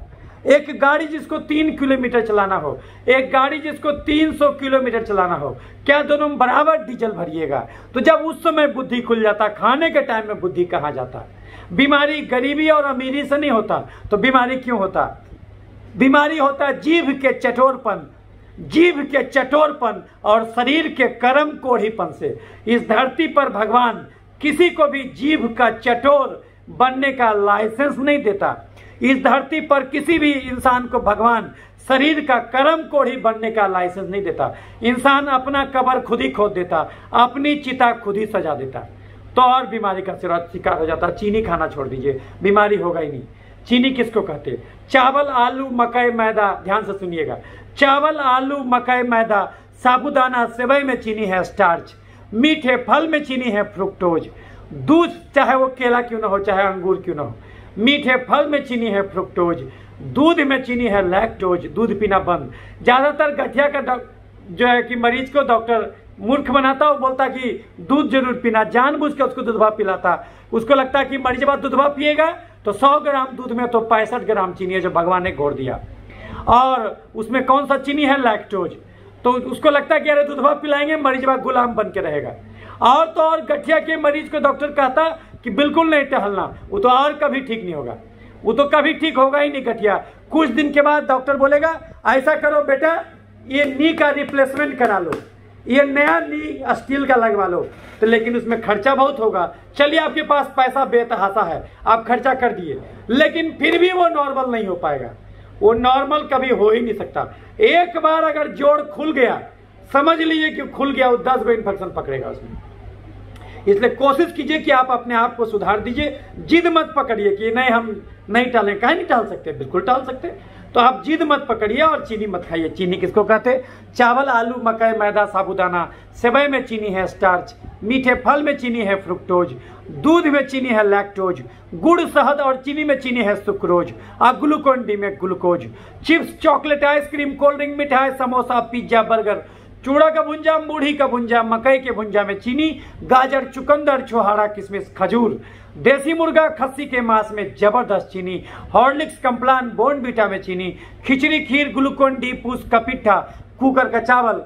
एक गाड़ी जिसको 3 किलोमीटर चलाना हो, एक गाड़ी जिसको 300 किलोमीटर चलाना हो, क्या दोनों में बराबर डीजल भरिएगा? तो जब उस समय बुद्धि खुल जाता, खाने के टाइम में बुद्धि कहाँ जाता? बीमारी गरीबी और अमीरी से नहीं होता, तो बीमारी क्यों होता? बीमारी होता जीभ के चटोरपन, जीभ के चटोरपन और शरीर के कर्म कोढ़ीपन से। इस धरती पर भगवान किसी को भी जीभ का चटोर बनने का लाइसेंस नहीं देता। इस धरती पर किसी भी इंसान को भगवान शरीर का कर्म कोढ़ी बनने का लाइसेंस नहीं देता। इंसान अपना कब्र खुद ही खोद देता, अपनी चिता खुद ही सजा देता, तो और बीमारी का शिकार हो जाता। चीनी खाना छोड़ दीजिए, बीमारी होगा ही नहीं। चीनी किसको कहते हैं? चावल, आलू, मकई, मैदा। ध्यान से सुनिएगा, चावल, आलू, मकई, मैदा, साबुदाना, सेवई में चीनी है स्टार्च, मीठे फल में चीनी है फ्रुक्टोज, दूध चाहे वो केला क्यों ना हो, चाहे अंगूर क्यों ना हो, मीठे फल में चीनी है फ्रुक्टोज, दूध में चीनी है लैक्टोज। दूध पीना बंद। ज्यादातर गठिया का जो है कि मरीज को डॉक्टर मूर्ख बनाता, वो बोलता कि दूध जरूर पीना, जानबूझ के उसको दूधवा पिलाता। उसको लगता है कि मरीज बाद दूधवा पिएगा तो 100 ग्राम दूध में तो 65 ग्राम चीनी है जो भगवान ने घोर दिया, और उसमें कौन सा चीनी है? लैक्टोज। तो उसको लगता है कि अरे दूधवा पिलाएंगे मरीज बाद गुलाम बन के रहेगा। और तो और गठिया के मरीज को डॉक्टर कहता कि बिल्कुल नहीं टहलना, वो तो और कभी ठीक नहीं होगा, वो तो कभी ठीक होगा ही नहीं गठिया। कुछ दिन के बाद डॉक्टर बोलेगा ऐसा करो बेटा, ये नी का रिप्लेसमेंट करा लो, ये नया नी स्टील का लगवा लो। तो लेकिन उसमें खर्चा बहुत होगा। चलिए आपके पास पैसा बेतहासा है, आप खर्चा कर दिए, लेकिन फिर भी वो नॉर्मल नहीं हो पाएगा। वो नॉर्मल कभी हो ही नहीं सकता। एक बार अगर जोड़ खुल गया, समझ लीजिए कि खुल गया, वो 10 गो इन्फेक्शन पकड़ेगा उसमें। इसलिए कोशिश कीजिए कि आप अपने आप को सुधार दीजिए। जिद मत पकड़िए कि नहीं हम नहीं टालें। कहीं नहीं टाल सकते, बिल्कुल टाल सकते। तो आप जिद मत पकड़िए और चीनी मत खाइए। चीनी किसको कहते? चावल, आलू, मकई, मैदा, साबुदाना, सेवई में चीनी है स्टार्च, मीठे फल में चीनी है फ्रुक्टोज, दूध में चीनी है लैक्टोज, गुड़, शहद और चीनी में चीनी है सुक्रोज, और ग्लूकोन डी में glucose. Chips, chocolate, ice cream, cold drink, मिठाई, समोसा, पिज्जा, बर्गर, चूड़ा का भुंजा, मूढ़ी का भुंजा, मकई के भुंजा में चीनी, गाजर, चुकंदर, छोहाड़ा, किशमिश, खजूर, देसी मुर्गा, खस्सी के मांस में जबरदस्त चीनी, हॉर्लिक्स, कम्प्लान, बोर्नविटा में चीनी, खिचड़ी, खीर, ग्लूकोन डी, पूस का पिट्ठा, कुकर का चावल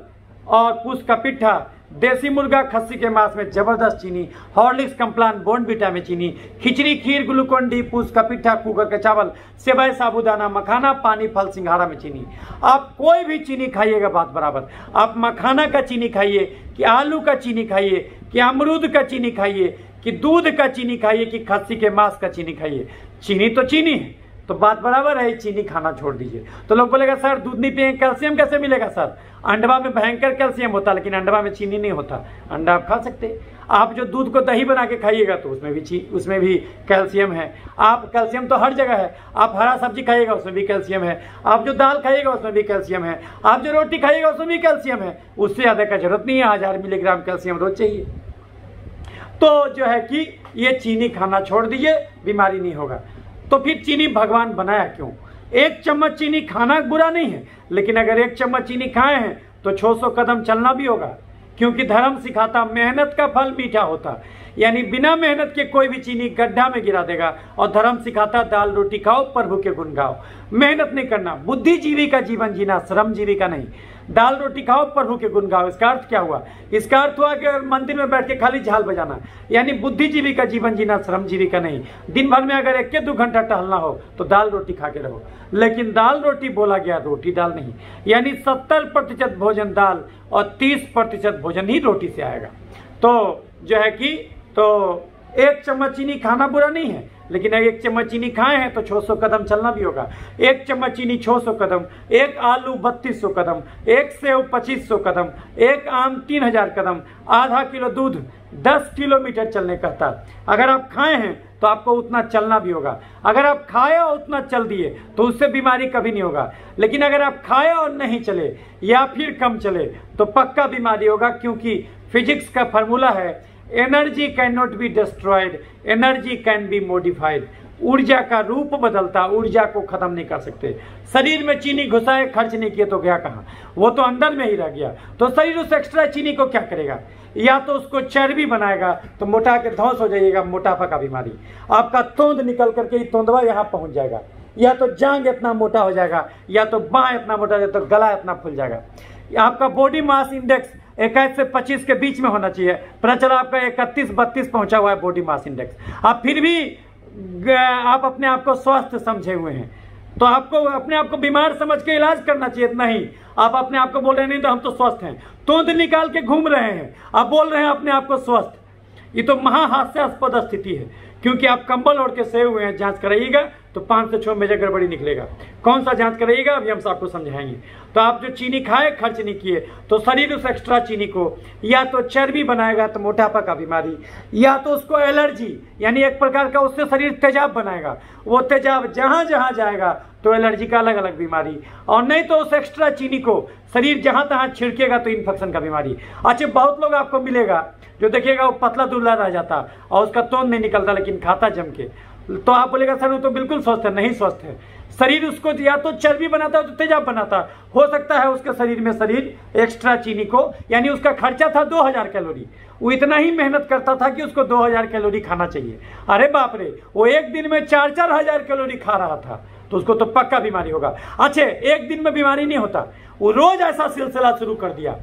और पूस का पिट्ठा, देसी मुर्गा, खस्सी के मांस में जबरदस्त चीनी, हॉर्लिक्स, कम्प्लान, बोर्नविटा में चीनी, खिचड़ी, खीर, ग्लूकोन डी, पूस का पिट्ठा, कुकर का चावल, सेवई, साबुदाना, मखाना, पानी, फल, सिंघाड़ा में चीनी। आप कोई भी चीनी खाइएगा बात बराबर। आप मखाना का चीनी खाइए कि आलू का चीनी खाइए कि अमरूद का चीनी खाइए कि दूध का चीनी खाइए कि खस्सी के मांस का चीनी खाइए, चीनी तो चीनी है, तो बात बराबर है। चीनी खाना छोड़ दीजिए। तो लोग बोलेगा सर दूध नहीं पिएंगे कैल्शियम कैसे मिलेगा? सर अंडा में भयंकर कैल्शियम होता है, लेकिन अंडा में चीनी नहीं होता। अंडा आप खा सकते हैं। आप जो दूध को दही बना के खाइएगा तो उसमें भी कैल्शियम है। आप कैल्शियम तो हर जगह है। आप हरा सब्जी खाइएगा उसमें भी कैल्शियम है। आप जो दाल खाइएगा उसमें भी कैल्शियम है। आप जो रोटी खाइएगा उसमें भी कैल्शियम है। उससे ज़्यादा का जरूरत नहीं है। 1000 मिलीग्राम कैल्शियम रोज चाहिए। तो जो है कि ये चीनी खाना छोड़ दीजिए, बीमारी नहीं होगा। तो फिर चीनी भगवान बनाया क्यों? 1 चम्मच चीनी खाना बुरा नहीं है, लेकिन अगर 1 चम्मच चीनी खाए हैं तो 600 कदम चलना भी होगा, क्योंकि धर्म सिखाता मेहनत का फल मीठा होता। यानी बिना मेहनत के कोई भी चीनी गड्ढा में गिरा देगा। और धर्म सिखाता दाल रोटी खाओ, प्रभु के गुण गाओ। मेहनत नहीं करना, बुद्धिजीवी का जीवन जीना, श्रमजीवी का नहीं। दाल रोटी खाओ, प्रभु के गुण गाओ। इसका अर्थ क्या हुआ? इसका अर्थ हुआ कि मंदिर में बैठ के खाली झाल बजाना, यानी बुद्धिजीवी का जीवन जीना, श्रमजीवी का नहीं। दिन भर में अगर 1-2 घंटा टहलना हो तो दाल रोटी खा के रहो, लेकिन दाल रोटी बोला गया, रोटी दाल नहीं। यानी 70% भोजन दाल और 30% भोजन ही रोटी से आएगा। तो जो है कि 1 चम्मच चीनी खाना बुरा नहीं है, लेकिन अगर 1 चम्मच चीनी खाए हैं तो 600 कदम चलना भी होगा। 1 चम्मच चीनी 600 कदम, 1 आलू 3200 कदम, 1 सेव 2500 कदम, 1 आम 3000 कदम, आधा किलो दूध 10 किलोमीटर चलने कहता। अगर आप खाए हैं तो आपको उतना चलना भी होगा। अगर आप खाए और उतना चल दिए तो उससे बीमारी कभी नहीं होगा, लेकिन अगर आप खाए और नहीं चले या फिर कम चले तो पक्का बीमारी होगा, क्योंकि फिजिक्स का फॉर्मूला है energy can not be destroyed, energy can be modified. ऊर्जा का रूप बदलता, ऊर्जा को खत्म नहीं कर सकते। शरीर में चीनी घुसाए, खर्च नहीं किए तो गया कहाँ, वो तो अंदर में ही रह गया। तो शरीर उस एक्स्ट्रा चीनी को क्या करेगा, या तो उसको चर्बी बनाएगा तो मोटा के धौंस हो जाइएगा, मोटापा का बीमारी। आपका तोंद निकल करके तोंदवा यहाँ पहुंच जाएगा, या तो जांग इतना मोटा हो जाएगा, या तो बाँ इतना मोटा हो जाएगा, तो गला इतना फूल जाएगा। आपका बॉडी मास इंडेक्स 21 से 25 के बीच में होना चाहिए, पता चला आपका 31-32 पहुंचा हुआ है बॉडी मास इंडेक्स। आप फिर भी आप अपने आप को स्वस्थ समझे हुए हैं, तो आपको अपने आप को बीमार समझ के इलाज करना चाहिए। नहीं, आप अपने आप को बोल रहे हैं नहीं तो हम तो स्वस्थ हैं, तोंद निकाल के घूम रहे हैं, आप बोल रहे हैं अपने आप को स्वस्थ। ये तो महाहास्यास्पद स्थिति है, क्योंकि आप कंबल ओढ़ के सोए हुए हैं। जांच कराइएगा तो 5 से 6 मेजर गड़बड़ी निकलेगा। कौन सा जांच कराइएगा अभी हम आपको समझाएंगे। तो आप जो चीनी खाए, खर्च नहीं किए, तो शरीर उस एक्स्ट्रा चीनी को या तो चर्बी बनाएगा तो मोटापा का बीमारी, या तो उसको एलर्जी यानी एक प्रकार का उससे शरीर तेजाब बनाएगा। वो तेजाब जहां जहां जाएगा तो एलर्जी का अलग अलग बीमारी, और नहीं तो उस एक्स्ट्रा चीनी को शरीर जहां तहां छिड़केगा तो इन्फेक्शन का बीमारी। अच्छा, बहुत लोग आपको मिलेगा जो देखिएगा वो पतला दुबला रह जाता और उसका तोंद नहीं निकलता, लेकिन खाता जम के। तो आप बोलेगा सर वो तो बिल्कुल स्वस्थ है। नहीं स्वस्थ है, शरीर उसको या तो चर्बी बनाता है तो तेजाब बनाता। हो सकता है उसके शरीर में शरीर एक्स्ट्रा चीनी को, यानी उसका खर्चा था 2000 कैलोरी, वो इतना ही मेहनत करता था कि उसको 2000 कैलोरी खाना चाहिए। अरे बाप रे, वो एक दिन में 4-4 हजार कैलोरी खा रहा था, तो उसको तो पक्का बीमारी होगा। अच्छा, एक दिन में बीमारी नहीं होता, वो रोज ऐसा सिलसिला शुरू कर दिया,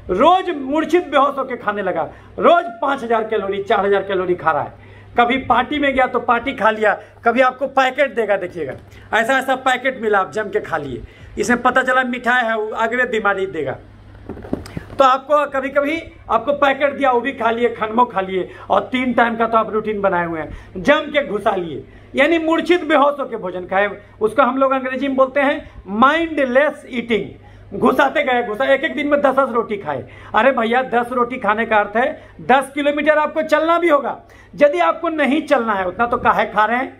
रोज मूर्छित बेहोश होकर खाने लगा, रोज 5000 कैलोरी 4000 कैलोरी खा रहा है। कभी पार्टी में गया तो पार्टी खा लिया, कभी आपको पैकेट देगा, देखिएगा ऐसा ऐसा पैकेट मिला, आप जम के खा लिए, इसमें पता चला मिठाई है, वो आगे में बीमारी देगा। तो आपको कभी कभी आपको पैकेट दिया, वो भी खा लिए, खनमो खा लिए, और 3 टाइम का तो आप रूटीन बनाए हुए हैं, जम के घुसा लिए, यानी मूर्छित बेहोश होकर भोजन खाए। उसको हम लोग अंग्रेजी में बोलते हैं माइंडलेस ईटिंग। घुसाते गए, घुसा, एक दिन में 10 रोटी खाए। अरे भैया, 10 रोटी खाने का अर्थ है 10 किलोमीटर आपको चलना भी होगा। यदि आपको नहीं चलना है उतना तो काहे खा रहे हैं,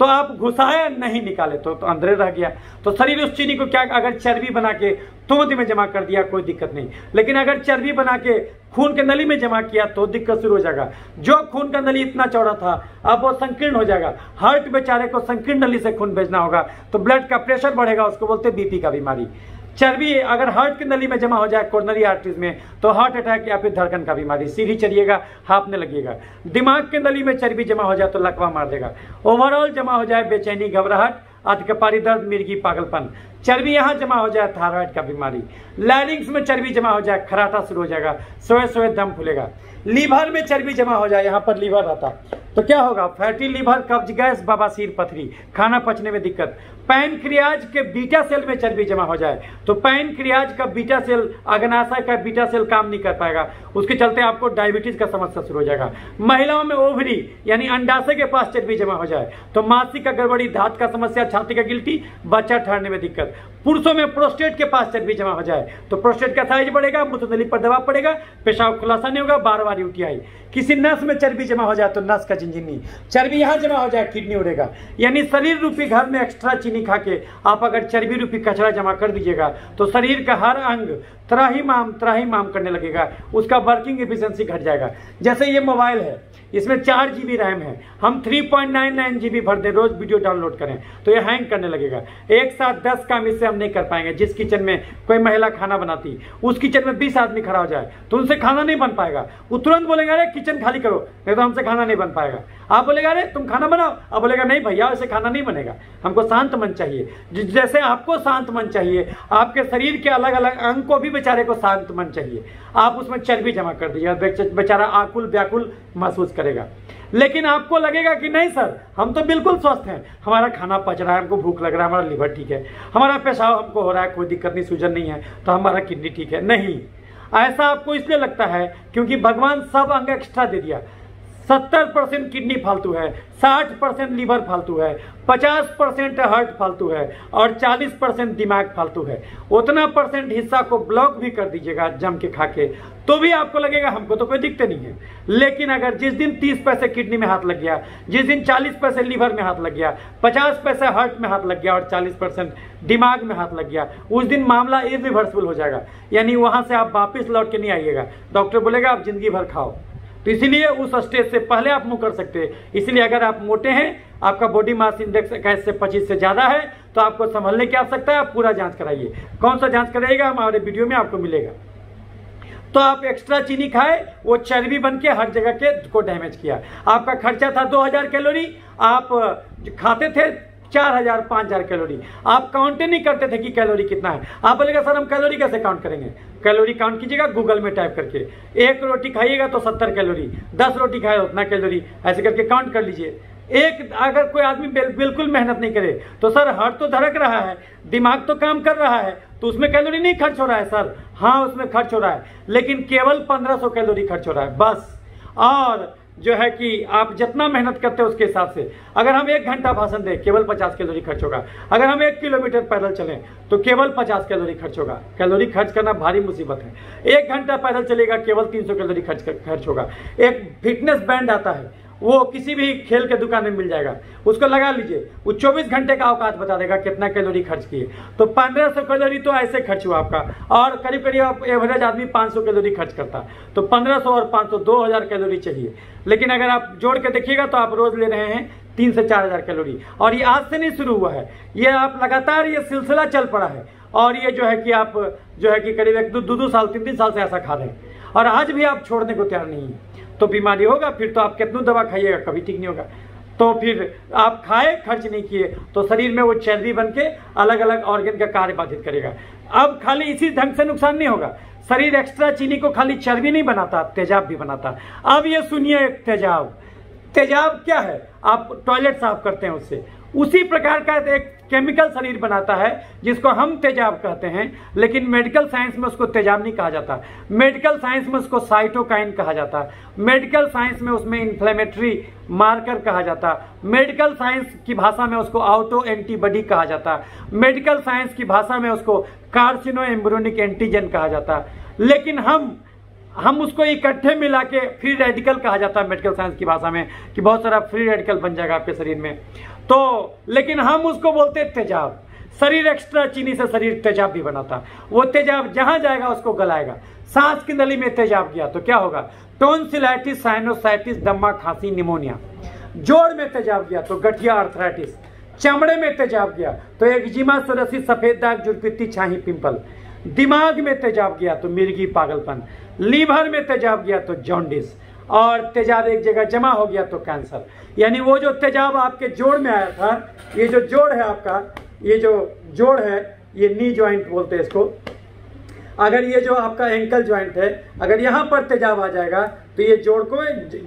तो आप घुसाए नहीं निकाले तो अंदर रह गया। तो शरीर उस चीनी को क्या, अगर चर्बी बना के तोंद में जमा कर दिया कोई दिक्कत नहीं, लेकिन अगर चर्बी बना के खून के नली में जमा किया तो दिक्कत शुरू हो जाएगा। जो खून का नली इतना चौड़ा था अब वो संकीर्ण हो जाएगा। हार्ट बेचारे को संकीर्ण नली से खून भेजना होगा तो ब्लड का प्रेशर बढ़ेगा, उसको बोलते हैं बीपी का बीमारी। चर्बी अगर हार्ट की नली में जमा हो जाए कोरोनरी आर्टरीज में तो हार्ट अटैक या फिर धड़कन का बीमारी, सीढ़ी चढ़िएगा हाँफने लगेगा। दिमाग के नली में चर्बी जमा हो जाए तो लकवा मार देगा। ओवरऑल जमा हो जाए बेचैनी, घबराहट, अधकपारी दर्द, मिर्गी, पागलपन। चर्बी यहाँ जमा हो जाए थायराइड का बीमारी। लैरिंग्स में चर्बी जमा हो जाए, खराटा शुरू हो जाएगा, सोए सोए दम फूलेगा। लीवर में चर्बी जमा हो जाए, यहाँ पर लीवर रहता तो क्या होगा, फैटी लीवर, कब्ज, गैस, बवासीर, पथरी, खाना पचने में दिक्कत। पैनक्रियाज के बीटा सेल में चर्बी जमा हो जाए तो पैनक्रियाज का बीटा सेल, अग्नाशय का बीटा सेल काम नहीं कर पाएगा, उसके चलते आपको डायबिटीज का समस्या शुरू हो जाएगा। महिलाओं में ओवरी यानी अंडाशय के पास चर्बी जमा हो जाए तो मासिक का गड़बड़ी, दांत का समस्या, छाती का गिल्टी, बच्चा ठहरने में दिक्कत। पुरुषों में प्रोस्टेट के पास चर्बी जमा हो जाए तो प्रोस्टेट का साइज बढ़ेगा, मूत्रनली पर दबाव पड़ेगा, पेशाब खुलासा नहीं होगा, बार बार उल्टी आई। किसी नस में चर्बी जमा हो जाए तो नस का झिनझिनी, चर्बी यहाँ जमा हो जाए किडनी उड़ेगा। यानी शरीर रूपी घर में एक्स्ट्रा चीनी खा के आप अगर चर्बी रूपी कचरा जमा कर दीजिएगा तो शरीर का हर अंग त्राहिमाम करने लगेगा, उसका वर्किंग एफिशिएंसी घट जाएगा। जैसे ये मोबाइल है, इसमें 4 GB रैम है, हम 3.99 GB भर दें, रोज वीडियो डाउनलोड करें तो ये हैंग करने लगेगा। एक साथ 10 काम इससे हम नहीं कर पाएंगे। जिस किचन में कोई महिला खाना बनाती, उस किचन में 20 आदमी खड़ा हो जाए तो उनसे खाना नहीं बन पाएगा। वो तुरंत बोलेंगे अरे किचन खाली करो, नहीं तो हमसे खाना नहीं बन पाएगा। आप बोलेगा अरे तुम खाना बनाओ, आप बोलेगा नहीं भैया ऐसे खाना नहीं बनेगा, हमको शांत मन चाहिए। जैसे आपको शांत मन चाहिए, आपके शरीर के अलग अलग अंग को भी बेचारे को शांत मन चाहिए। आप उसमें चर्बी जमा कर दीजिए, बेचारा आकुल व्याकुल महसूस करेगा। लेकिन आपको लगेगा कि नहीं सर हम तो बिल्कुल स्वस्थ हैं, हमारा खाना पच रहा है, हमको भूख लग रहा है, हमारा लिवर ठीक है, हमारा पेशाब हमको हो रहा है, कोई दिक्कत नहीं, सूजन नहीं है, तो हमारा किडनी ठीक है। नहीं, ऐसा आपको इसलिए लगता है क्योंकि भगवान सब अंग एक्स्ट्रा दे दिया। 70% किडनी फालतू है, 60% लीवर फालतू है, 50% हार्ट फालतू है और 40% दिमाग फालतू है। उतना परसेंट हिस्सा को ब्लॉक भी कर दीजिएगा जम के खा के, तो भी आपको लगेगा हमको तो कोई दिक्कत नहीं है। लेकिन अगर जिस दिन 30 पैसे किडनी में हाथ लग गया, जिस दिन 40 पैसे लीवर में हाथ लग गया, 50 पैसे हार्ट में हाथ लग गया और 40% दिमाग में हाथ लग गया, उस दिन मामला इरिवर्सिबल हो जाएगा। यानी वहां से आप वापिस लौट के नहीं आइएगा, डॉक्टर बोलेगा आप जिंदगी भर खाओ। तो इसीलिए उस स्टेज से पहले आप मुंह कर सकते हैं। इसलिए अगर आप मोटे हैं, आपका बॉडी मास इंडेक्स 21 से 25 से ज्यादा है, तो आपको संभलने की आवश्यकता है। आप पूरा जांच कराइए। कौन सा जांच कराइएगा हमारे वीडियो में आपको मिलेगा। तो आप एक्स्ट्रा चीनी खाए, वो चर्बी बन के हर जगह के को डैमेज किया। आपका खर्चा था 2000 कैलोरी, आप खाते थे 4000 5000 कैलोरी। आप काउंट नहीं करते थे कि कैलोरी कितना है। आप बोलेगा सर हम कैलोरी कैसे काउंट करेंगे? कैलोरी काउंट कीजिएगा गूगल में टाइप करके। 1 रोटी खाइएगा तो 70 कैलोरी, 10 रोटी खाए उतना कैलोरी, ऐसे करके काउंट कर लीजिए। अगर कोई आदमी बिल्कुल मेहनत नहीं करे तो सर हार्ट तो धड़क रहा है, दिमाग तो काम कर रहा है, तो उसमें कैलोरी नहीं खर्च हो रहा है सर। हाँ उसमें खर्च हो रहा है, लेकिन केवल 1500 कैलोरी खर्च हो रहा है बस। और जो है कि आप जितना मेहनत करते हैं उसके हिसाब से, अगर हम 1 घंटा भाषण दें केवल 50 कैलोरी खर्च होगा। अगर हम 1 किलोमीटर पैदल चलें तो केवल 50 कैलोरी खर्च होगा। कैलोरी खर्च करना भारी मुसीबत है। 1 घंटा पैदल चलेगा केवल 300 कैलोरी खर्च होगा। एक फिटनेस बैंड आता है, वो किसी भी खेल के दुकान में मिल जाएगा, उसको लगा लीजिए, वो 24 घंटे का अवकाश बता देगा कितना कैलोरी खर्च किए। तो 1500 कैलोरी तो ऐसे खर्च हुआ आपका। और करीब करीब आप एवरेज आदमी 500 कैलोरी खर्च करता, तो 1500 और 500 2000 कैलोरी चाहिए। लेकिन अगर आप जोड़ के देखिएगा तो आप रोज ले रहे हैं 3 से 4000 कैलोरी। और ये आज से नहीं शुरू हुआ है, ये आप लगातार ये सिलसिला चल पड़ा है। और ये जो है कि आप जो है कि करीब 2 साल 3 साल से ऐसा खा रहे हैं और आज भी आप छोड़ने को तैयार नहीं है। तो बीमारी होगा, फिर तो आप कितनी दवा खाइएगा कभी ठीक नहीं होगा। तो फिर आप खाए, खर्च नहीं किए, तो शरीर में वो चर्बी बन के अलग अलग ऑर्गन का कार्य बाधित करेगा। अब खाली इसी ढंग से नुकसान नहीं होगा, शरीर एक्स्ट्रा चीनी को खाली चर्बी नहीं बनाता, तेजाब भी बनाता। अब ये सुनिए, तेजाब क्या है? आप टॉयलेट साफ करते हैं उससे, उसी प्रकार का एक केमिकल शरीर बनाता है जिसको हम तेजाब कहते हैं। लेकिन मेडिकल साइंस में उसको तेजाब नहीं कहा जाता, मेडिकल साइंस में उसको साइटोकाइन कहा जाता, मेडिकल साइंस में उसमें इन्फ्लेमेटरी मार्कर कहा जाता, मेडिकल साइंस की भाषा में उसको ऑटो एंटीबॉडी कहा जाता, मेडिकल साइंस की भाषा में उसको कार्सिनो एम्ब्रियोनिक एंटीजन कहा जाता। लेकिन हम उसको इकट्ठे मिला के फ्री रेडिकल कहा जाता है मेडिकल साइंस की भाषा में, कि बहुत सारा फ्री रेडिकल बन जाएगा आपके शरीर में। तो लेकिन हम उसको बोलते हैं तेजाब। शरीर एक्स्ट्रा चीनी से शरीर तेजाब भी बनाता, वो तेजाब जहां जाएगा उसको गलाएगा। सांस की नली में तेजाब गया तो क्या होगा? टोन्सिलाइटिस, साइनोसाइटिस, दम्मा, खांसी, निमोनिया। जोड़ में तेजाब गया तो गठिया, अर्थराइटिस। चमड़े में तेजाब गया तो एक्जिमा, सोरियासिस, सफेद दाग, जुड़पीती, छाही, पिंपल। दिमाग में तेजाब गया तो मिर्गी, पागलपन। लीवर में तेजाब गया तो जॉन्डिस। और तेजाब एक जगह जमा हो गया तो कैंसर। यानी वो जो तेजाब आपके जोड़ में आया था, ये जो जोड़ है आपका, ये जो जोड़ है, ये नी ज्वाइंट बोलते हैं इसको। अगर ये जो आपका एंकल ज्वाइंट है, अगर यहाँ पर तेजाब आ जाएगा तो ये जोड़ को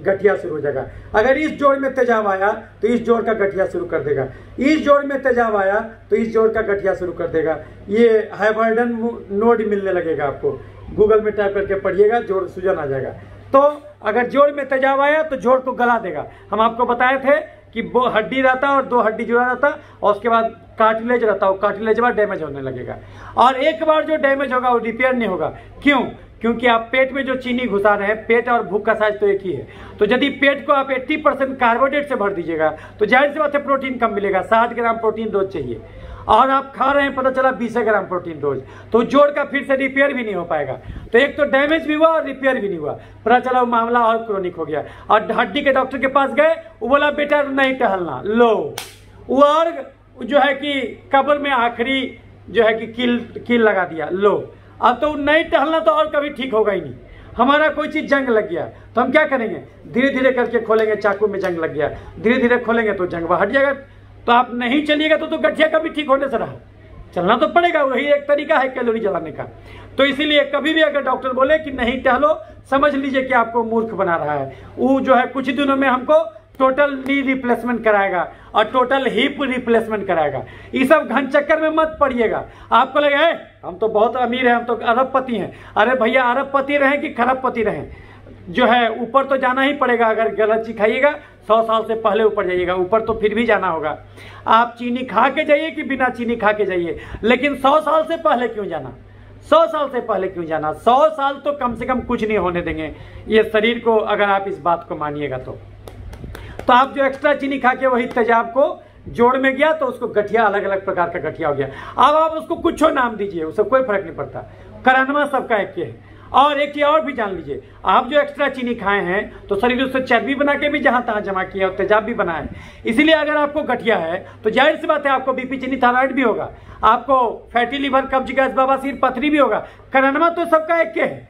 गठिया शुरू हो जाएगा। अगर इस जोड़ में तेजाब आया तो इस जोड़ का गठिया शुरू कर देगा, इस जोड़ में तेजाब आया तो इस जोड़ का गठिया शुरू कर देगा। ये हाइबर्डन नोड मिलने लगेगा आपको, गूगल में टाइप करके पढ़िएगा, जोड़ सूजन आ जाएगा। तो अगर जोड़ में तेजाब आया तो जोड़ को गला देगा। हम आपको बताए थे कि वो हड्डी रहता और 2 हड्डी जुड़ा रहता और उसके बाद कार्टिलेज रहता, वो कार्टिलेज बार डैमेज होने लगेगा। और एक बार जो डैमेज होगा वो रिपेयर नहीं होगा। क्यों? क्योंकि आप पेट में जो चीनी घुसा रहे हैं, पेट और भूख का साइज तो एक ही है। तो यदि पेट को आप 80% कार्बोहाइड्रेट से भर दीजिएगा तो जाहिर सी बात है प्रोटीन कम मिलेगा। 60 ग्राम प्रोटीन रोज चाहिए और आप खा रहे हैं पता चला 20 ग्राम प्रोटीन रोज, तो जोड़ का फिर से रिपेयर भी नहीं हो पाएगा। तो एक तो डैमेज भी हुआ और रिपेयर भी नहीं हुआ, पता चला वो मामला और क्रोनिक हो गया। और हड्डी के डॉक्टर के पास गए, वो बोला बेटा नहीं टहलना, लो वो और जो है कि कब्र में आखिरी जो है कि कील लगा दिया, लो अब तो नहीं टहलना तो और कभी ठीक होगा ही नहीं। हमारा कोई चीज जंग लग गया तो हम क्या करेंगे? धीरे धीरे करके खोलेंगे, चाकू में जंग लग गया, धीरे धीरे खोलेंगे तो जंग हट जाएगा। तो आप नहीं चलिएगा तो गठिया कभी ठीक होने से रहा, चलना तो पड़ेगा। वही एक तरीका है कैलोरी जलाने का। तो इसीलिए कभी भी अगर डॉक्टर बोले कि नहीं टहलो, समझ लीजिए कि आपको मूर्ख बना रहा है। वो जो है कुछ दिनों में हमको टोटल नी रिप्लेसमेंट कराएगा और टोटल हिप रिप्लेसमेंट कराएगा। ये सब घन चक्कर में मत पड़िएगा। आपको लगे हम तो बहुत अमीर हैं, हम तो अरबपति हैं। अरे भैया, अरबपति रहें कि खरबपति रहें, जो है ऊपर तो जाना ही पड़ेगा। अगर गलत चीज खाइएगा 100 साल से पहले ऊपर जाइएगा, ऊपर तो फिर भी जाना होगा। आप चीनी खा के जाइए कि बिना चीनी खा के जाइए, लेकिन 100 साल से पहले क्यों जाना? 100 साल से पहले क्यों जाना? 100 साल तो कम से कम कुछ नहीं होने देंगे ये शरीर को, अगर आप इस बात को मानिएगा तो आप जो एक्स्ट्रा चीनी खा के वही तेजाब को जोड़ में गया तो उसको गठिया, अलग अलग प्रकार का गठिया हो गया। अब आप उसको कुछ नाम दीजिए, उससे कोई फर्क नहीं पड़ता, करानमा सबका एक है। और एक चीज और भी जान लीजिए, आप जो एक्स्ट्रा चीनी खाए हैं तो शरीर उससे चर्बी बना के भी जहां तहां जमा किया और तेजाब भी बना है। इसीलिए अगर आपको गठिया है तो जाहिर सी बात है आपको बीपी, चीनी, थायराइड भी होगा, आपको फैटी लीवर, कब्ज, गैस, बवासीर, पथरी भी होगा। करानमा तो सबका एक है।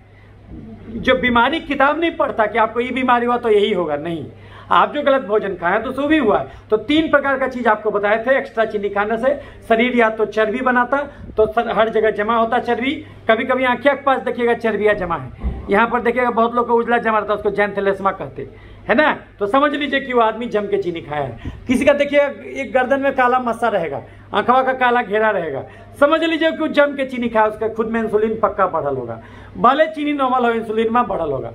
जो बीमारी किताब नहीं पढ़ता कि आपको ये बीमारी हुआ तो यही होगा, नहीं। आप जो गलत भोजन खाए तो सो भी हुआ है। तो 3 प्रकार का चीज आपको बताए थे। एक्स्ट्रा चीनी खाने से शरीर या तो चर्बी बनाता, तो हर जगह जमा होता चर्बी। कभी कभी आंखें के पास देखिएगा चर्बियां जमा है, यहाँ पर देखिएगा बहुत लोग को उजला जमा रहता है, उसको जैंथेलेस्मा कहते है ना। तो समझ लीजिए कि वो आदमी जम के चीनी खाया है। किसी का देखिएगा एक गर्दन में काला मस्सा रहेगा, आंखवा का काला घेरा रहेगा, समझ लीजिए कि वो जम के चीनी खाया, उसका खुद में इंसुलिन पक्का बढ़ल होगा। भले चीनी नॉर्मल हो, इंसुलिन में बढ़ल होगा।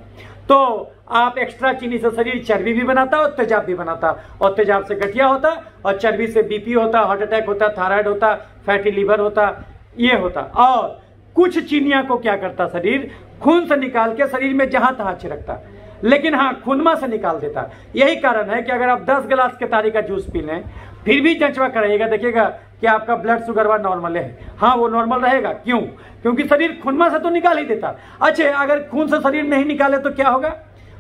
तो आप एक्स्ट्रा चीनी से शरीर चर्बी भी बनाता और तेजाब भी बनाता, और तेजाब से गठिया होता, और चर्बी से बीपी होता, हार्ट अटैक होता, थायराइड होता, फैटी लीवर होता, ये होता। और कुछ चीनियां को क्या करता शरीर, खून से निकाल के शरीर में जहां तहां छिड़कता, लेकिन हाँ खूनमा से निकाल देता। यही कारण है कि अगर आप 10 गिलास केतारी का जूस पी लें, फिर भी जांचवा कराइएगा, देखिएगा कि आपका ब्लड शुगर वा नॉर्मल है। हाँ वो नॉर्मल रहेगा, क्यों? क्योंकि शरीर खूनमा से तो निकाल ही देता। अच्छा, अगर खून से शरीर नहीं निकाले तो क्या होगा?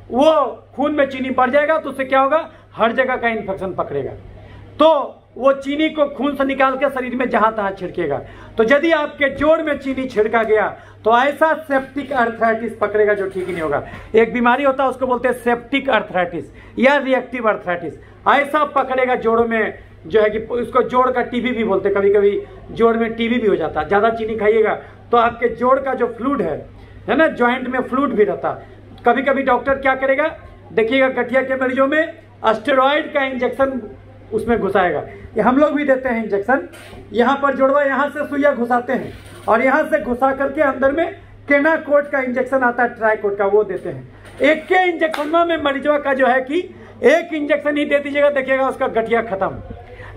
वो खून में चीनी बढ़ जाएगा, तो उससे क्या होगा, हर जगह का इन्फेक्शन पकड़ेगा। तो वो चीनी को खून से निकाल के शरीर में जहां तहां छिड़केगा। तो यदि आपके जोड़ में चीनी छिड़का गया तो ऐसा सेप्टिक अर्थराइटिस पकड़ेगा जो ठीक ही नहीं होगा। एक बीमारी होता है उसको बोलते हैं सेप्टिक अर्थराइटिस या रिएक्टिव अर्थराइटिस। ऐसा पकड़ेगा जोड़ों में, जो है कि उसको जोड़ का टीबी भी बोलते हैं। कभी कभी जोड़ में टीबी भी हो जाता है। ज्यादा चीनी खाइएगा तो आपके जोड़ का जो फ्लूइड है ना, ज्वाइंट में फ्लूइड भी रहता। कभी कभी डॉक्टर क्या करेगा, देखिएगा गठिया के मरीजों में स्टेरॉइड का इंजेक्शन उसमें घुसाएगा। ये हम लोग भी देते हैं इंजेक्शन। यहाँ पर जोड़वा, यहाँ से सुइया घुसाते हैं और यहाँ से घुसा करके अंदर में केनाकोट का इंजेक्शन आता है, ट्राइकोट का, वो देते हैं। एक के इंजेक्शन में मरीजवा का जो है कि एक इंजेक्शन ही दे दीजिएगा, देखिएगा उसका गठिया खत्म।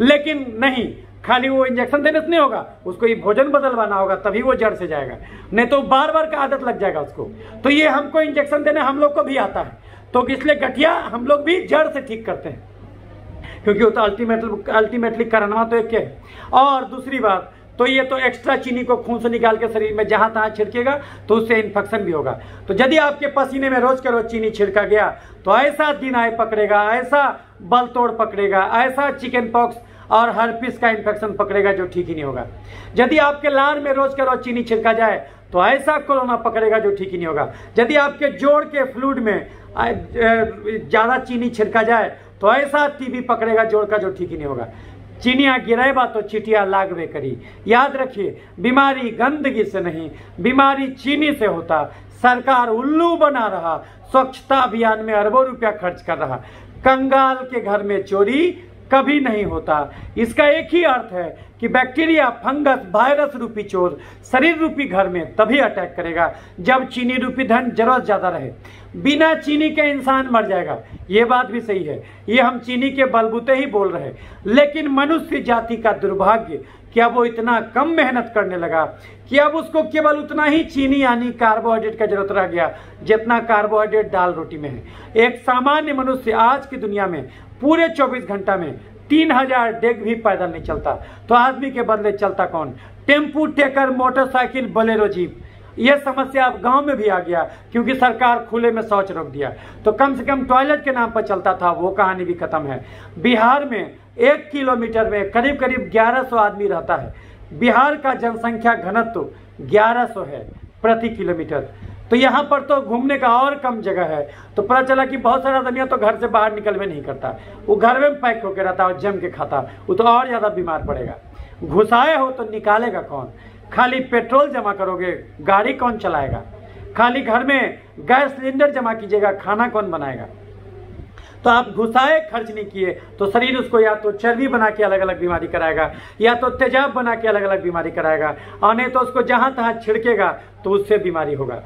लेकिन नहीं, खाली वो इंजेक्शन देने से नहीं होगा, उसको ये भोजन बदलवाना होगा, तभी वो जड़ से जाएगा, नहीं तो बार बार का आदत लग जाएगा उसको। तो ये हमको इंजेक्शन देने हम लोग को भी आता है, तो इसलिए गठिया हम लोग भी जड़ से ठीक करते हैं, क्योंकि वो तो अल्टीमेटली कराना तो एक है। और दूसरी बात, तो ये तो एक्स्ट्रा चीनी को खून से निकाल के शरीर में जहां तहां छिड़केगा तो उससे इन्फेक्शन भी होगा। तो यदि आपके पसीने में रोज के रोज चीनी छिड़का गया तो ऐसा दिन आए पकड़ेगा, ऐसा बल तोड़ पकड़ेगा, ऐसा चिकन पॉक्स और हर्पिस का इन्फेक्शन पकड़ेगा जो ठीक ही नहीं होगा। यदि आपके लार में रोज के रोज चीनी छिड़का जाए तो ऐसा कोरोना पकड़ेगा जो ठीक ही नहीं होगा। यदि आपके जोड़ के फ्लूइड में ज्यादा चीनी छिड़का जाए तो ऐसा टीबी पकड़ेगा जोड़ का जो ठीक ही नहीं होगा। चीनिया गिरेबा तो चिटिया लागवे करी। याद रखिए, बीमारी गंदगी से नहीं, बीमारी चीनी से होता। सरकार उल्लू बना रहा, स्वच्छता अभियान में अरबों रुपया खर्च कर रहा। कंगाल के घर में चोरी कभी नहीं होता। इसका एक ही अर्थ है कि बैक्टीरिया, फंगस, वायरस रूपी चोर शरीर रूपी घर में तभी अटैक करेगा जब चीनी रूपी धन जरूरत ज्यादा रहे। बिना चीनी के इंसान मर जाएगा, ये बात भी सही है। ये हम चीनी के बलबूते ही बोल रहे हैं, लेकिन मनुष्य जाति का दुर्भाग्य कि अब वो इतना कम मेहनत करने लगा कि अब उसको केवल उतना ही चीनी यानी कार्बोहाइड्रेट का जरूरत रह गया जितना कार्बोहाइड्रेट दाल रोटी में है। एक सामान्य मनुष्य आज की दुनिया में पूरे 24 घंटा में 3000 डेग भी पैदल नहीं चलता, तो आदमी के बदले चलता कौन? Tempo, taker, motorcycle, Bolero, jeep. यह समस्या अब गांव में भी आ गया क्योंकि सरकार खुले में शौच रोक दिया। तो कम से कम टॉयलेट के नाम पर चलता था, वो कहानी भी खत्म है। बिहार में 1 किलोमीटर में करीब करीब 1100 आदमी रहता है। बिहार का जनसंख्या घनत्व 1100 है प्रति किलोमीटर। तो यहाँ पर तो घूमने का और कम जगह है। तो पता चला कि बहुत सारा आदमी तो घर से बाहर निकल में नहीं करता, वो घर में पैक होकर रहता और जम के खाता, वो तो और ज्यादा बीमार पड़ेगा। घुसाए हो तो निकालेगा कौन? खाली पेट्रोल जमा करोगे, गाड़ी कौन चलाएगा? खाली घर में गैस सिलेंडर जमा कीजिएगा, खाना कौन बनाएगा? तो आप घुसाए खर्च नहीं किए तो शरीर उसको या तो चर्बी बना के अलग अलग बीमारी कराएगा, या तो तेजाब बना के अलग अलग बीमारी कराएगा, और नहीं तो उसको जहां तहां छिड़केगा तो उससे बीमारी होगा।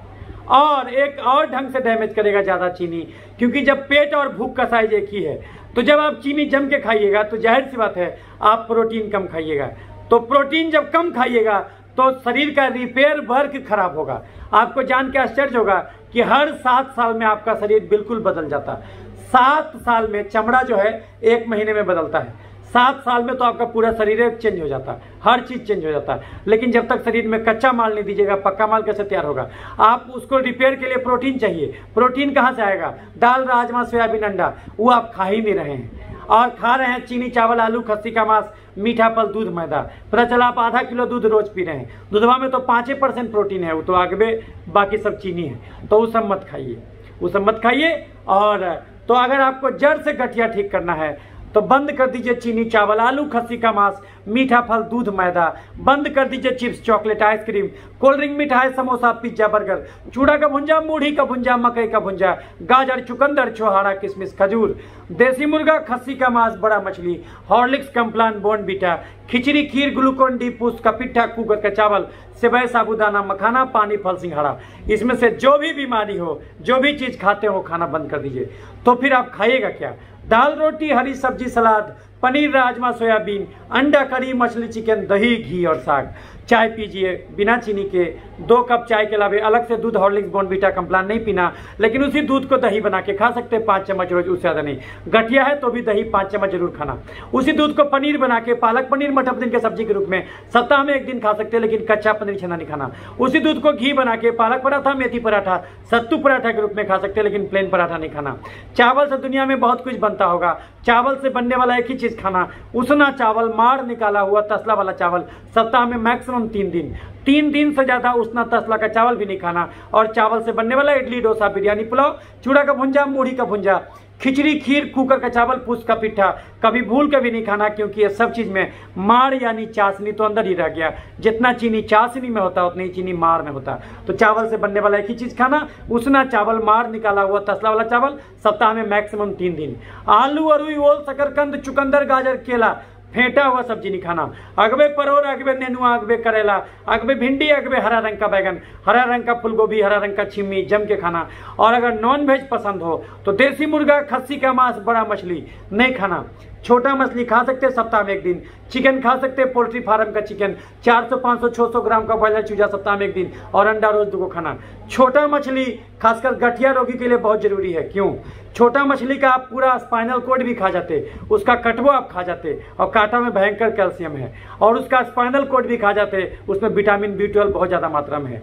और एक और ढंग से डैमेज करेगा ज़्यादा चीनी, क्योंकि जब पेट और भूख का साइज एक ही है, तो जब आप चीनी जम के खाइएगा तो जाहिर सी बात है आप प्रोटीन कम खाइएगा। तो प्रोटीन जब कम खाइएगा तो शरीर का रिपेयर वर्क खराब होगा। आपको जान के आश्चर्य होगा कि हर 7 साल में आपका शरीर बिल्कुल बदल जाता है। 7 साल में चमड़ा जो है 1 महीने में बदलता है, 7 साल में तो आपका पूरा शरीर चेंज हो जाता है, हर चीज़ चेंज हो जाता है। लेकिन जब तक शरीर में कच्चा माल नहीं दीजिएगा, पक्का माल कैसे तैयार होगा? आप उसको रिपेयर के लिए प्रोटीन चाहिए। प्रोटीन कहाँ से आएगा? दाल, राजमा, सोयाबीन, अंडा, वो आप खा ही नहीं रहे हैं और खा रहे हैं चीनी, चावल, आलू, खस्सी का मांस, मीठा फल, दूध, मैदा। पता चला आप आधा किलो दूध रोज पी रहे हैं। दूधवा में तो 5% प्रोटीन है, वो तो आगे बाकी सब चीनी है। तो वो सब मत खाइए, वो सब मत खाइए। और तो अगर आपको जड़ से गठिया ठीक करना है तो बंद कर दीजिए चीनी, चावल, आलू, खस्सी का मांस, मीठा फल, दूध, मैदा। बंद कर दीजिए chips, chocolate, ice cream, cold drink, मिठाई, समोसा, पिज्जा, बर्गर, चूड़ा का भुंजा, मूढ़ी का भुंजा, मकई का भुंजा, गाजर, चुकंदर, छोहाड़ा, किशमिश, खजूर, देसी मुर्गा, खस्सी का मांस, बड़ा मछली, हॉर्लिक्स, कम्प्लान, बोर्नवीटा, खिचड़ी, खीर, ग्लूकोन डी, पूस का पिट्ठा, कुकर का चावल, सेवई, साबूदाना, मखाना, पानी फल, सिंघाड़ा। इसमें से जो भी बीमारी हो, जो भी चीज खाते हो, खाना बंद कर दीजिए। तो फिर आप खाइएगा क्या? दाल, रोटी, हरी सब्जी, सलाद, पनीर, राजमा, सोयाबीन, अंडा, करी, मछली, चिकन, दही, घी और साग। चाय पीजिए बिना चीनी के, 2 कप चाय के अलावा अलग से दूध, हॉर्लिक्स, बोर्नवीटा, कम्प्लान नहीं पीना। लेकिन उसी दूध को दही बना के खा सकते हैं 5 चम्मच रोज, उससे ज़्यादा नहीं। गठिया है तो भी दही 5 चम्मच जरूर खाना। उसी दूध को पनीर बना के, पालक पनीर, मटर पनीर के सब्जी के रूप में सप्ताह में 1 दिन खा सकते हैं, लेकिन कच्चा पनीर, छेना नहीं खाना। उसी दूध को घी बना के पालक पराठा, मेथी पराठा, सत्तू पराठा के रूप में खा सकते हैं, लेकिन प्लेन पराठा नहीं खाना। चावल से दुनिया में बहुत कुछ बनता होगा, चावल से बनने वाला एक ही चीज खाना, उसना चावल, मार निकाला हुआ तसला वाला चावल, सप्ताह में मैक्सिमम 3 दिन से ज्यादा उसना तसला का चावल भी नहीं खाना। और चावल से बनने वाला इडली, डोसा, बिरयानी, पुलाव, चूड़ा का भुंजा, मूढ़ी का भुंजा, खिचड़ी, खीर, कुकर का चावल, पूस का पिट्ठा कभी भूल के भी नहीं खाना, क्योंकि ये सब चीज में मार यानी चाशनी तो अंदर ही रह गया। जितना चीनी चाशनी में होता है उतनी चीनी मार में होता है। तो चावल से बनने वाला एक ही चीज खाना, उसना चावल, मार निकाला हुआ तसला वाला चावल, सप्ताह में मैक्सिमम 3 दिन। आलू, अरुई, ओल, शकरकंद, चुकंदर, गाजर, केला, फेंटा हुआ सब्जी नहीं खाना। अगबे परोर, अगबे नेनुआ, अगबे करेला, अगबे भिंडी, अगबे हरा रंग का बैगन, हरा रंग का फूलगोभी, हरा रंग का छिम्मी जम के खाना। और अगर नॉन वेज पसंद हो तो देसी मुर्गा, खस्सी का मांस, बड़ा मछली नहीं खाना। छोटा मछली खा सकते हैं सप्ताह में 1 दिन। चिकन खा सकते हैं, पोल्ट्री फार्म का चिकन, 400, 500, 600 ग्राम का ब्रॉयलर चूजा सप्ताह में 1 दिन। और अंडा रोज 2 को खाना। छोटा मछली खासकर गठिया रोगी के लिए बहुत जरूरी है। क्यों? छोटा मछली का आप पूरा स्पाइनल कोड भी खा जाते, उसका कटवो आप खा जाते, और कांटा में भयंकर कैल्शियम है, और उसका स्पाइनल कोड भी खा जाते, उसमें विटामिन B12 बहुत ज्यादा मात्रा में है।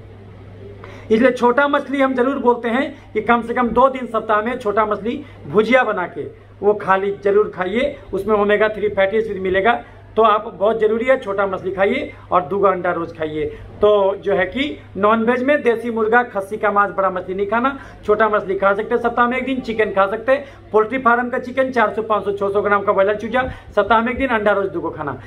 इसलिए छोटा मछली हम जरूर बोलते हैं कि कम से कम 2 दिन सप्ताह में छोटा मछली भुजिया बना के वो जरूर खाइए, उसमें ओमेगा 3 फैटी एसिड मिलेगा। तो आप बहुत जरूरी है छोटा मछली खाइए और 2 अंडा रोज खाइए। तो जो है कि नॉनवेज में देसी मुर्गा, खस्सी का मांस, बड़ा मछली नहीं खाना। छोटा मछली खा सकते हैं सप्ताह में 1 दिन। चिकन खा सकते हैं, पोल्ट्री फार्म का चिकन, 400, 500, 600 ग्राम का ब्रॉयलर चूजा सप्ताह में 1 दिन। अंडा रोज 2 को खाना।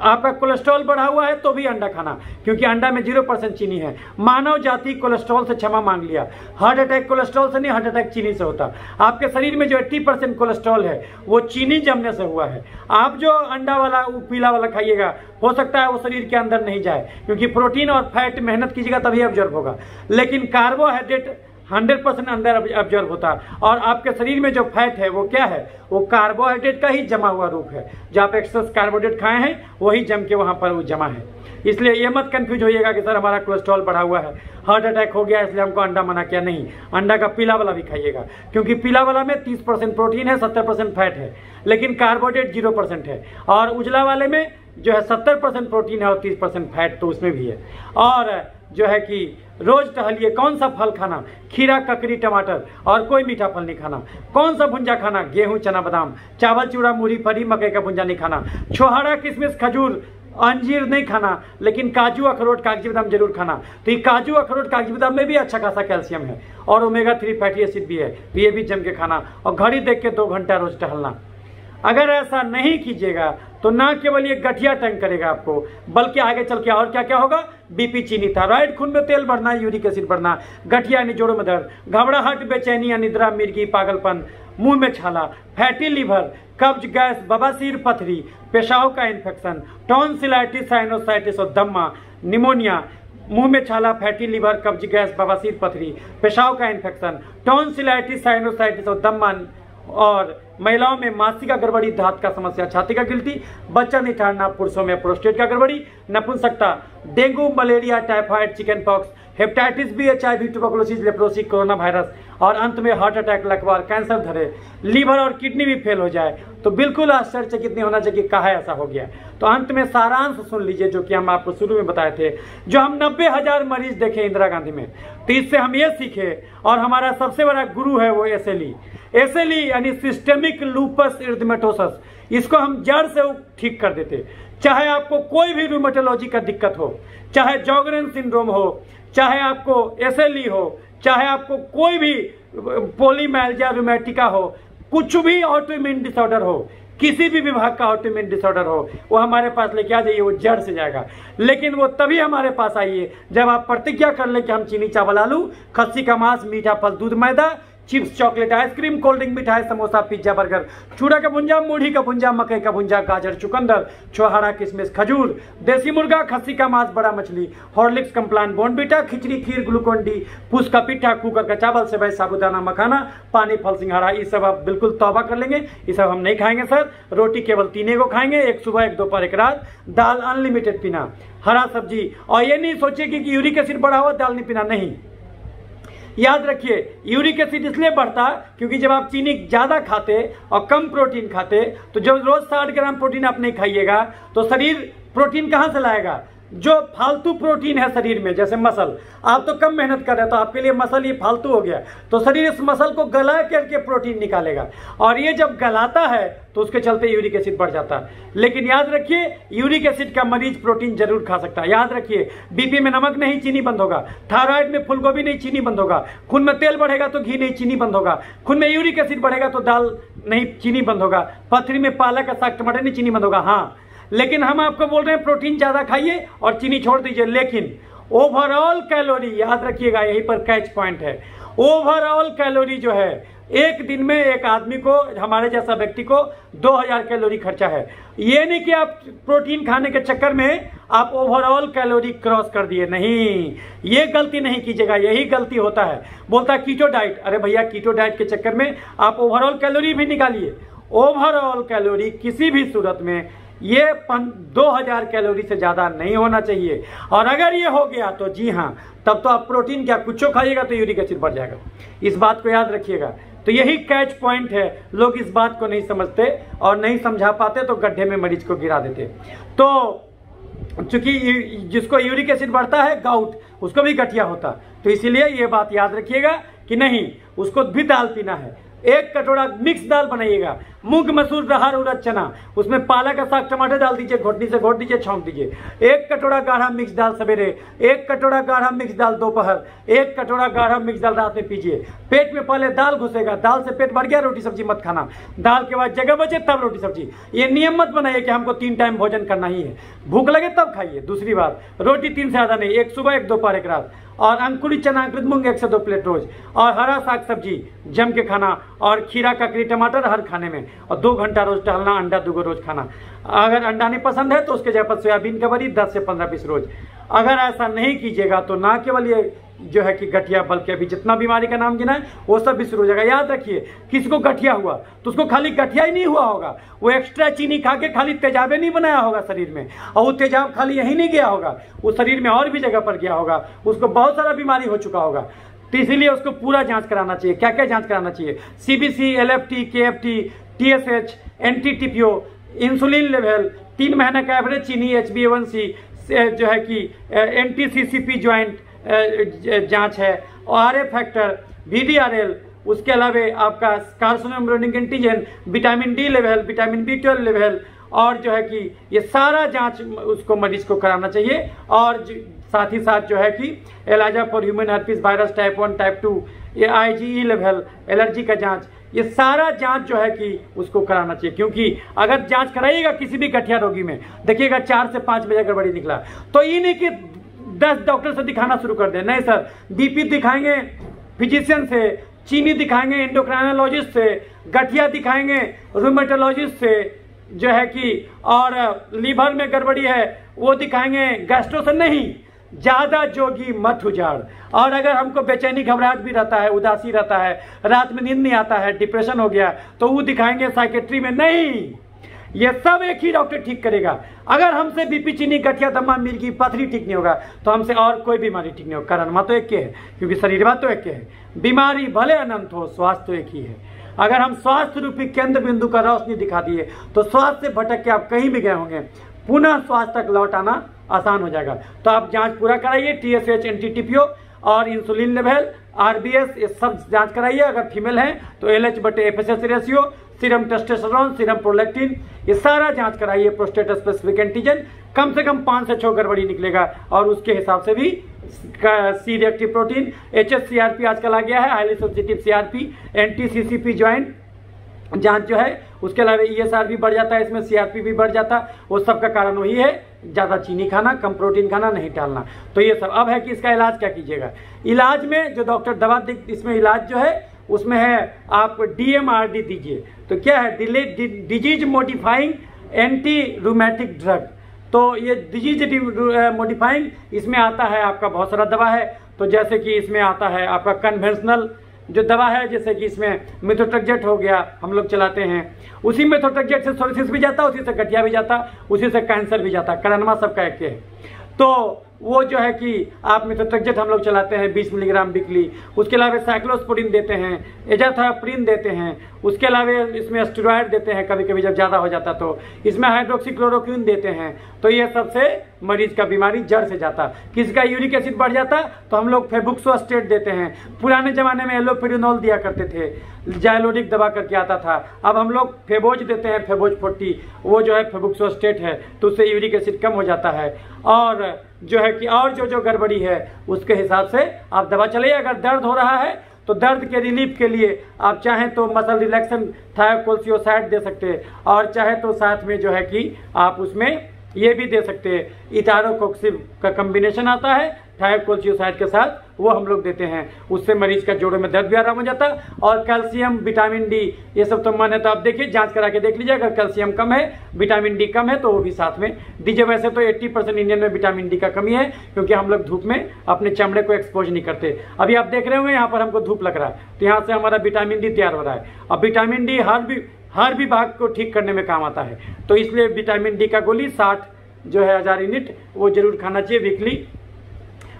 आपका कोलेस्ट्रॉल बढ़ा हुआ है तो भी अंडा खाना, क्योंकि अंडा में 0% चीनी है। मानव जाति कोलेस्ट्रॉल से क्षमा मांग लिया। हार्ट अटैक कोलेस्ट्रॉल से नहीं, हार्ट अटैक चीनी से होता। आपके शरीर में जो 80% कोलेस्ट्रॉल है वो चीनी जमने से हुआ है। आप जो अंडा वाला पीला वाला खाइएगा, हो सकता है वो शरीर के अंदर नहीं जाए, क्योंकि प्रोटीन और फैट मेहनत कीजिएगा तभी ऑब्जर्व होगा। लेकिन कार्बोहाइड्रेट 100% अंदर ऑब्जर्व होता है। और आपके शरीर में जो फैट है वो क्या है? वो कार्बोहाइड्रेट का ही जमा हुआ रूप है। जो आप एक्सेस कार्बोहाइड्रेट खाए हैं वही जम के वहां पर वो जमा है। इसलिए ये मत कंफ्यूज होइएगा कि सर हमारा कोलेस्ट्रॉल बढ़ा हुआ है, हार्ट अटैक हो गया इसलिए हमको अंडा मना किया। नहीं, अंडा का पीला वाला भी खाइएगा, क्योंकि पीला वाला में 30% प्रोटीन है, 70% फैट है, लेकिन कार्बोहाइड्रेट 0% है। और उजला वाले में जो है 70% प्रोटीन है और 30% फैट तो उसमें भी है। और जो है कि रोज टहलिए। कौन सा फल खाना? खीरा, ककड़ी, टमाटर, और कोई मीठा फल नहीं खाना। कौन सा भुंजा खाना? गेहूं, चना, बादाम, चावल, चूड़ा, मूढ़ी, फली, मकई का भुंजा नहीं खाना। छोहाड़ा, किशमिश, खजूर, अंजीर नहीं खाना, लेकिन काजू, अखरोट, कागजी बादाम जरूर खाना। तो ये काजू, अखरोट, कागजी बादाम में भी अच्छा खासा कैल्शियम है और ओमेगा 3 फैटी एसिड भी है, तो ये भी जम के खाना। और घड़ी देख के 2 घंटा रोज टहलना। अगर ऐसा नहीं कीजिएगा तो ना केवल ये गठिया तंग करेगा आपको, बल्कि आगे चल के और क्या क्या होगा? बीपी, चीनी, थायराइड, खून में तेल बढ़ना, यूरिक एसिड बढ़ना, गठिया यानी जोड़ों में दर्द, घबराहट, बेचैनी, अनिद्रा, मिर्गी, पागलपन, मुंह में छाला, फैटी लीवर, कब्ज, गैस, बवासीर, पथरी, पेशाब का इन्फेक्शन, टॉन्सिलाइटिस, साइनोसाइटिस और दम्मा, निमोनिया, मुंह में छाला, फैटी लीवर, कब्ज, गैस, बवासीर, पथरी, पेशाब का इन्फेक्शन, टॉन्सिलाइटिस, साइनोसाइटिस और दम्मन, और महिलाओं में मासिका गड़बड़ी, दांत का समस्या, छाती का गिल्टी, बच्चा नहीं ठहरना, पुरुषों में प्रोस्टेट का गड़बड़ी, नपुंसकता, dengue, malaria, typhoid, chicken pox, hepatitis B, HIV, tuberculosis, leprosy, corona virus, और अंत में हार्ट अटैक, लकवा, कैंसर धरे, लीवर और किडनी भी फेल हो जाए तो बिल्कुल आश्चर्यचकित नहीं होना चाहिए कहा ऐसा हो गया। तो अंत में सारांश सुन लीजिए जो कि हम आपको शुरू में बताए थे, जो हम 90,000 मरीज देखे इंदिरा गांधी में, तो इससे हम ये सीखे, और हमारा सबसे बड़ा गुरु है वो एसएलई यानी सिस्टेमिक लूपस इरिथमेटोसस, इसको हम जड़ से ठीक कर देते। चाहे आपको कोई भी रूमेटोलॉजी का दिक्कत हो, चाहे जॉगरेन सिंड्रोम हो, चाहे आपको एसएलई हो, चाहे आपको कोई भी पॉलीमाइल्जिया रूमेटिका हो, कुछ भी ऑटोइम्यून डिसऑर्डर हो, किसी भी विभाग का ऑटोइम्यून डिसऑर्डर हो, वो हमारे पास लेके आ जाइए, वो जड़ से जाएगा। लेकिन वो तभी हमारे पास आइए जब आप प्रतिज्ञा कर ले कि हम चीनी, चावल, आलू, खस्सी का मांस, मीठा फल, दूध, मैदा, chips, chocolate, ice cream, cold drink, मिठाई, समोसा, पिज्जा, बर्गर, चूड़ा का भुंजा, मूढ़ी का भुंजा, मकई का भुंजा, गाजर, चुकंदर, छोहाड़ा, किशमिश, खजूर, देसी मुर्गा, खस्सी का मांस, बड़ा मछली, हॉर्लिक्स, कम्प्लान, बोर्नविटा, खिचड़ी, खीर, ग्लूकोन डी, फूस का पिट्ठा, कुकर का चावल, सेवई, साबूदाना, मखाना, पानी, फल, सिंघाड़ा, ये सब आप बिल्कुल तौबा कर लेंगे, ये सब हम नहीं खाएंगे सर। रोटी केवल 3 को खाएंगे, एक सुबह, एक दोपहर, एक रात। दाल अनलिमिटेड पीना, हरा सब्जी, और ये नहीं सोचिए कि यूरिक एसिड बढ़ा हुआ दाल नहीं पीना, नहीं। याद रखिए, यूरिक एसिड इसलिए बढ़ता क्योंकि जब आप चीनी ज्यादा खाते और कम प्रोटीन खाते, तो जब रोज 60 ग्राम प्रोटीन आप नहीं खाइएगा तो शरीर प्रोटीन कहां से लाएगा? जो फालतू प्रोटीन है शरीर में, जैसे मसल, आप तो कम मेहनत कर रहे हैं तो आपके लिए मसल ये फालतू हो गया, तो शरीर इस मसल को गला करके प्रोटीन निकालेगा, और ये जब गलाता है तो उसके चलते यूरिक एसिड बढ़ जाता है। लेकिन याद रखिए, यूरिक एसिड का मरीज प्रोटीन जरूर खा सकता है। याद रखिए, बीपी में नमक नहीं, चीनी बंद होगा, थायराइड में फूलगोभी नहीं, चीनी बंद होगा, खून में तेल बढ़ेगा तो घी नहीं, चीनी बंद होगा, खून में यूरिक एसिड बढ़ेगा तो दाल नहीं, चीनी बंद होगा, पथरी में पालक का साग, टमाटर नहीं, चीनी बंद होगा। हाँ, लेकिन हम आपको बोल रहे हैं प्रोटीन ज्यादा खाइए और चीनी छोड़ दीजिए। लेकिन ओवरऑल कैलोरी, याद रखिएगा, यहीं पर कैच पॉइंट है, ओवरऑल कैलोरी जो है, एक दिन में एक आदमी को, हमारे जैसा व्यक्ति को 2000 कैलोरी खर्चा है। ये नहीं कि आप प्रोटीन खाने के चक्कर में आप ओवरऑल कैलोरी क्रॉस कर दिए, नहीं, ये गलती नहीं कीजिएगा, यही गलती होता है। बोलता कीटो डाइट, अरे भैया कीटो डाइट के चक्कर में आप ओवरऑल कैलोरी भी निकालिए। ओवरऑल कैलोरी किसी भी सूरत में ये 2000 कैलोरी से ज्यादा नहीं होना चाहिए, और अगर ये हो गया तो जी हाँ, तब तो आप प्रोटीन क्या कुछ खाइएगा तो यूरिक एसिड बढ़ जाएगा। इस बात को याद रखिएगा। तो यही कैच पॉइंट है, लोग इस बात को नहीं समझते और नहीं समझा पाते तो गड्ढे में मरीज को गिरा देते। तो चूंकि जिसको यूरिक एसिड बढ़ता है, गाउट, उसको भी गठिया होता, तो इसीलिए ये बात याद रखिएगा कि नहीं, उसको भी दाल पीना है। 1 कटोरा मिक्स दाल बनाइएगा, मूंग, मसूर, अरहर, उड़द, चना, उसमें पालक का साग, टमाटर डाल दीजिए, घोटनी से घोट दीजिए, छौंक दीजिए। 1 कटोरा गाढ़ा मिक्स दाल सवेरे, 1 कटोरा गाढ़ा मिक्स दाल दोपहर, 1 कटोरा गाढ़ा मिक्स दाल रात में पीजिए। पेट में पहले दाल घुसेगा, दाल से पेट भर गया, रोटी सब्जी मत खाना, दाल के बाद जगह बचे तब रोटी सब्जी। ये नियम मत बनाइए कि हमको 3 टाइम भोजन करना ही है, भूख लगे तब खाइए। दूसरी बात, रोटी 3 से ज्यादा नहीं, 1 सुबह, 1 दोपहर, 1 रात, और अंकुरित चना, अंकुरित मूंग 1 से 2 प्लेट रोज, और हरा साग सब्जी जम के खाना, और खीरा, ककड़ी, टमाटर हर खाने में, और 2 घंटा रोज टहलना, अंडा 2 रोज खाना। अगर अंडा नहीं पसंद है तो उसके जगह पर सोयाबीन का बरी 10 से 15 पीस रोज। अगर ऐसा नहीं कीजिएगा तो ना केवल ये जो है कि गठिया, बल्कि अभी जितना बीमारी का नाम गिना है वो सब भी शुरू हो जाएगा। याद रखिए, किसी को गठिया हुआ तो उसको खाली गठिया ही नहीं हुआ होगा, वो एक्स्ट्रा चीनी खा के खाली तेजाबे नहीं बनाया होगा शरीर में, और वो तेजाब खाली यही नहीं गया होगा, वो शरीर में और भी जगह पर गया होगा, उसको बहुत सारा बीमारी हो चुका होगा। तो इसीलिए उसको पूरा जांच कराना चाहिए। क्या क्या जांच कराना चाहिए? CBC, LFT, KFT, TSH, NT-TPO, insulin level, 3 महीने का एवरेज चीनी, HbA1c, जो है कि NT-CCP ज्वाइंट जांच है, RA फैक्टर, VDRL, उसके अलावा आपका carcinogenic antigen, vitamin D level, vitamin B12 level, और जो है कि ये सारा जांच उसको मरीज को कराना चाहिए। और साथ ही साथ जो है कि ELISA for human herpes virus type 1, type 2, ये IgE लेवल, एलर्जी का जांच, ये सारा जांच जो है कि उसको कराना चाहिए। क्योंकि अगर जांच कराइएगा किसी भी गठिया रोगी में, देखिएगा 4 से 5 बजे गड़बड़ी निकला, तो ये नहीं कि 10 डॉक्टर से दिखाना शुरू कर दे, नहीं सर, BP दिखाएंगे फिजिशियन से, चीनी दिखाएंगे एंडोक्राइनोलॉजिस्ट से, गठिया दिखाएंगे रूमेटोलॉजिस्ट से, जो है कि, और लीवर में गड़बड़ी है वो दिखाएंगे गैस्ट्रो से, नहीं, ज्यादा जोगी मत उजाड़। और अगर हमको बेचैनी घबराहट भी रहता है, उदासी रहता है, रात में नींद नहीं आता है, डिप्रेशन हो गया, तो वो दिखाएंगे साइकेट्री में। नहीं, ये सब एक ही डॉक्टर ठीक करेगा। अगर हमसे बीपी, चीनी, गठिया, दमा, मिर्गी, पथरी ठीक नहीं होगा तो हमसे और कोई बीमारी ठीक नहीं होगा। कारण तो एक के है, क्योंकि शरीर तो एक के है। बीमारी भले अनंत हो, स्वास्थ्य तो एक ही है। अगर हम स्वास्थ्य रूपी केंद्र बिंदु का रोशनी दिखा दिए तो स्वास्थ्य से भटक के आप कहीं भी गए होंगे, पुनः स्वास्थ्य तक लौट आना आसान हो जाएगा। तो आप जांच पूरा कराइए, TSH, NT-TPO और इंसुलिन लेवल, RBS, ये सब जांच कराइए। अगर फीमेल है तो LH/FSH ratio, serum testosterone, serum prolactin, ये सारा जांच कराइए। प्रोस्टेट स्पेसिफिक एंटीजन कम से कम 5 से 6 गड़बड़ी निकलेगा और उसके हिसाब से भी सी रिएक्टिव प्रोटीन, HSCRP आजकल आ गया है, highly sensitive CRP, NT-CCP joint जांच जो है। उसके अलावा ESR भी बढ़ जाता है, इसमें CRP भी बढ़ जाता है। वो सब का कारण वही है, ज़्यादा चीनी खाना, कम प्रोटीन खाना, नहीं टालना। तो ये सब अब है कि इसका इलाज क्या कीजिएगा। इलाज में जो डॉक्टर दवा इसमें इलाज जो है उसमें है आप DMRD दीजिए। तो क्या है, disease modifying anti rheumatic drug. तो ये डिजीज मॉडिफाइंग इसमें आता है आपका बहुत सारा दवा है। तो जैसे कि इसमें आता है आपका कन्वेंशनल जो दवा है, जैसे कि इसमें मेथोट्रेक्सेट हो गया, हम लोग चलाते हैं। उसी मेथोट्रेक्सेट से सोरियासिस भी जाता, उसी से गठिया भी जाता, उसी से कैंसर भी जाता, कारणमा सबका एक है। तो वो जो है कि आप मेथोट्रेक्सेट हम लोग चलाते हैं 20 मिलीग्राम वीकली। उसके अलावा साइक्लोस्पोरिन देते हैं, एजाथायोप्रिन देते हैं। उसके अलावा इसमें स्टेरॉयड देते हैं कभी कभी जब ज़्यादा हो जाता तो। इसमें हाइड्रोक्सीक्लोरोक्विन देते हैं। तो ये सबसे मरीज का बीमारी जड़ से जाता। किसी का यूरिक एसिड बढ़ जाता तो हम लोग फेबुक्सोस्टेट देते हैं। पुराने जमाने में एलोपेरिनोल दिया करते थे, जाइलोडिक दवा करके आता था। अब हम लोग फेबोज देते हैं, फेबोज 40, वो जो है फेबुक्सोस्टेट है, तो उससे यूरिक एसिड कम हो जाता है। और जो है कि और जो गड़बड़ी है उसके हिसाब से आप दवा चलाइए। अगर दर्द हो रहा है तो दर्द के रिलीफ के लिए आप चाहें तो मसल रिलैक्सन थायोकोल्सियोसाइड दे सकते हैं, और चाहे तो साथ में जो है कि आप उसमें ये भी दे सकते हैं, इटारोकोक्सिब का कॉम्बिनेशन आता है थायोकोल्सियोसाइड के साथ, वो हम लोग देते हैं। उससे मरीज का जोड़ों में दर्द भी आराम हो जाता है। और कैल्शियम, विटामिन डी, ये सब तो मन है तो आप देखिए, जांच करा के देख लीजिए। अगर कैल्शियम कम है, विटामिन डी कम है, तो वो भी साथ में दीजिए। वैसे तो 80% इंडियन में विटामिन डी का कमी है, क्योंकि हम लोग धूप में अपने चमड़े को एक्सपोज नहीं करते। अभी आप देख रहे होंगे यहाँ पर हमको धूप लग रहा है, तो यहाँ से हमारा विटामिन डी तैयार हो रहा है। अब विटामिन डी हर विभाग को ठीक करने में काम आता है। तो इसलिए विटामिन डी का गोली 60 जो है 1000 यूनिट वो जरूर खाना चाहिए वीकली।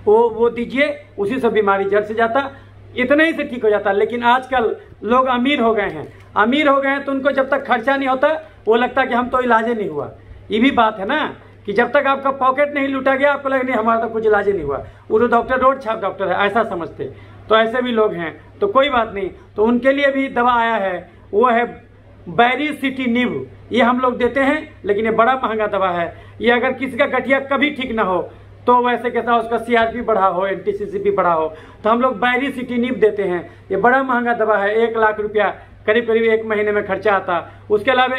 वो दीजिए, उसी से बीमारी जड़ से जाता, इतने ही से ठीक हो जाता। लेकिन आजकल लोग अमीर हो गए हैं, तो उनको जब तक खर्चा नहीं होता वो लगता कि हम तो इलाज नहीं हुआ। ये भी बात है ना कि जब तक आपका पॉकेट नहीं लूटा गया आपको लगे नहीं हमारा तो कुछ इलाज नहीं हुआ, वो तो डॉक्टर रोड छाप डॉक्टर है, ऐसा समझते। तो ऐसे भी लोग हैं, तो कोई बात नहीं। तो उनके लिए भी दवा आया है, वो है बैरिसिटिनिब। ये हम लोग देते हैं, लेकिन ये बड़ा महंगा दवा है। ये अगर किसी का गठिया कभी ठीक ना हो, तो वैसे कैसा उसका CRP बढ़ा हो, NT-CCP बढ़ा हो, तो हम लोग बैरिसिटिनिब देते हैं। ये बड़ा महंगा दवा है, 1 लाख रुपया करीब 1 महीने में खर्चा आता। उसके अलावा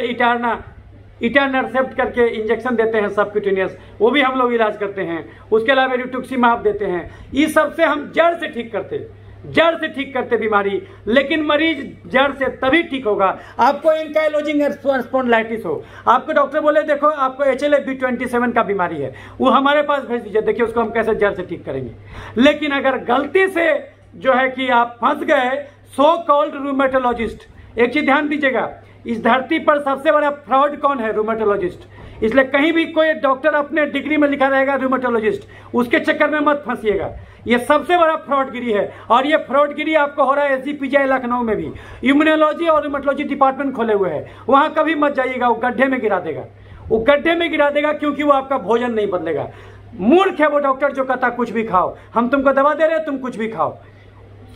इटानरसेप्ट करके इंजेक्शन देते हैं सबक्यूटेनियस, वो भी हम लोग इलाज करते हैं। उसके अलावा रिटुक्सिमाब देते हैं। इस सबसे हम जड़ से ठीक करते बीमारी। लेकिन मरीज जड़ से तभी ठीक होगा, आपको एंकाइलोजिंग स्पॉन्डिलाइटिस हो, आपको डॉक्टर बोले देखो आपको HLA-B27 का बीमारी है, वो हमारे पास भेज दीजिए, देखिए उसको हम कैसे जड़ से ठीक करेंगे। लेकिन अगर गलती से जो है कि आप फंस गए सो कॉल्ड रूमेटोलॉजिस्ट, एक चीज ध्यान दीजिएगा, इस धरती पर सबसे बड़ा फ्रॉड कौन है? रूमेटोलॉजिस्ट। इसलिए कहीं भी कोई डॉक्टर अपने डिग्री में लिखा रहेगा रूमेटोलॉजिस्ट, उसके चक्कर में मत फंसिएगा। ये सबसे बड़ा फ्रॉडगिरी है, और ये फ्रॉडगिरी आपको हो रहा है SGPGI लखनऊ में भी। इम्यूनोलॉजी और रूमेटोलॉजी डिपार्टमेंट खोले हुए हैं, वहां कभी मत जाइएगा, वो गड्ढे में गिरा देगा, क्योंकि वो आपका भोजन नहीं बदलेगा। मूर्ख है वो डॉक्टर जो कहता कुछ भी खाओ, हम तुमको दवा दे रहे हैं तुम कुछ भी खाओ।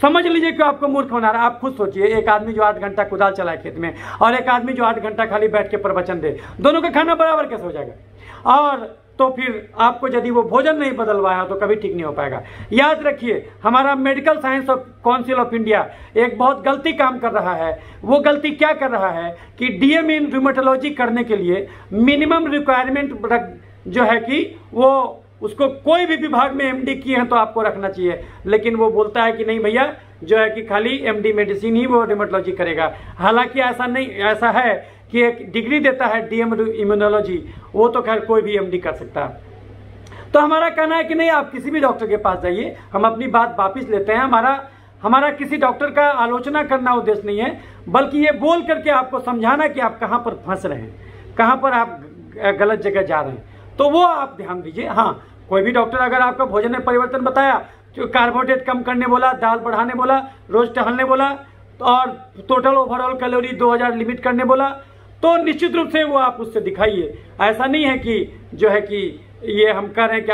समझ लीजिए कि आपको मूर्ख बना रहा है। आप खुद सोचिए, एक आदमी जो 8 घंटा कुदाल चलाए खेत में, और एक आदमी जो 8 घंटा खाली बैठ के प्रवचन दे, दोनों का खाना बराबर कैसे हो जाएगा? और तो फिर आपको यदि वो भोजन नहीं बदलवाया तो कभी ठीक नहीं हो पाएगा। याद रखिए, हमारा medical science of council of India एक बहुत गलती काम कर रहा है। वो गलती क्या कर रहा है कि DM इन रूमेटोलॉजी करने के लिए मिनिमम रिक्वायरमेंट जो है कि वो उसको कोई भी विभाग में MD किए हैं तो आपको रखना चाहिए। लेकिन वो बोलता है कि नहीं भैया, जो है कि खाली MD मेडिसिन ही वो रूमेटोलॉजी करेगा। हालांकि ऐसा नहीं, ऐसा है कि एक डिग्री देता है DM इम्यूनोलॉजी, वो तो खैर कोई भी MD कर सकता है। तो तो हमारा कहना है कि नहीं, आप किसी भी डॉक्टर के पास जाइए। हम अपनी बात वापिस लेते हैं। हमारा किसी डॉक्टर का आलोचना करना उद्देश्य नहीं है, बल्कि ये बोल करके आपको समझाना कि आप कहाँ पर फंस रहे हैं, कहाँ पर आप गलत जगह जा रहे हैं, तो वो आप ध्यान दीजिए। हाँ, कोई भी डॉक्टर अगर आपका भोजन में परिवर्तन बताया, जो कार्बोहाइड्रेट कम करने बोला, दाल बढ़ाने बोला, रोज टहलने बोला, और टोटल ओवरऑल कैलोरी 2000 लिमिट करने बोला, तो निश्चित रूप से वो आप उससे दिखाइए। ऐसा नहीं है कि जो है कि ये हम कह रहे हैं कि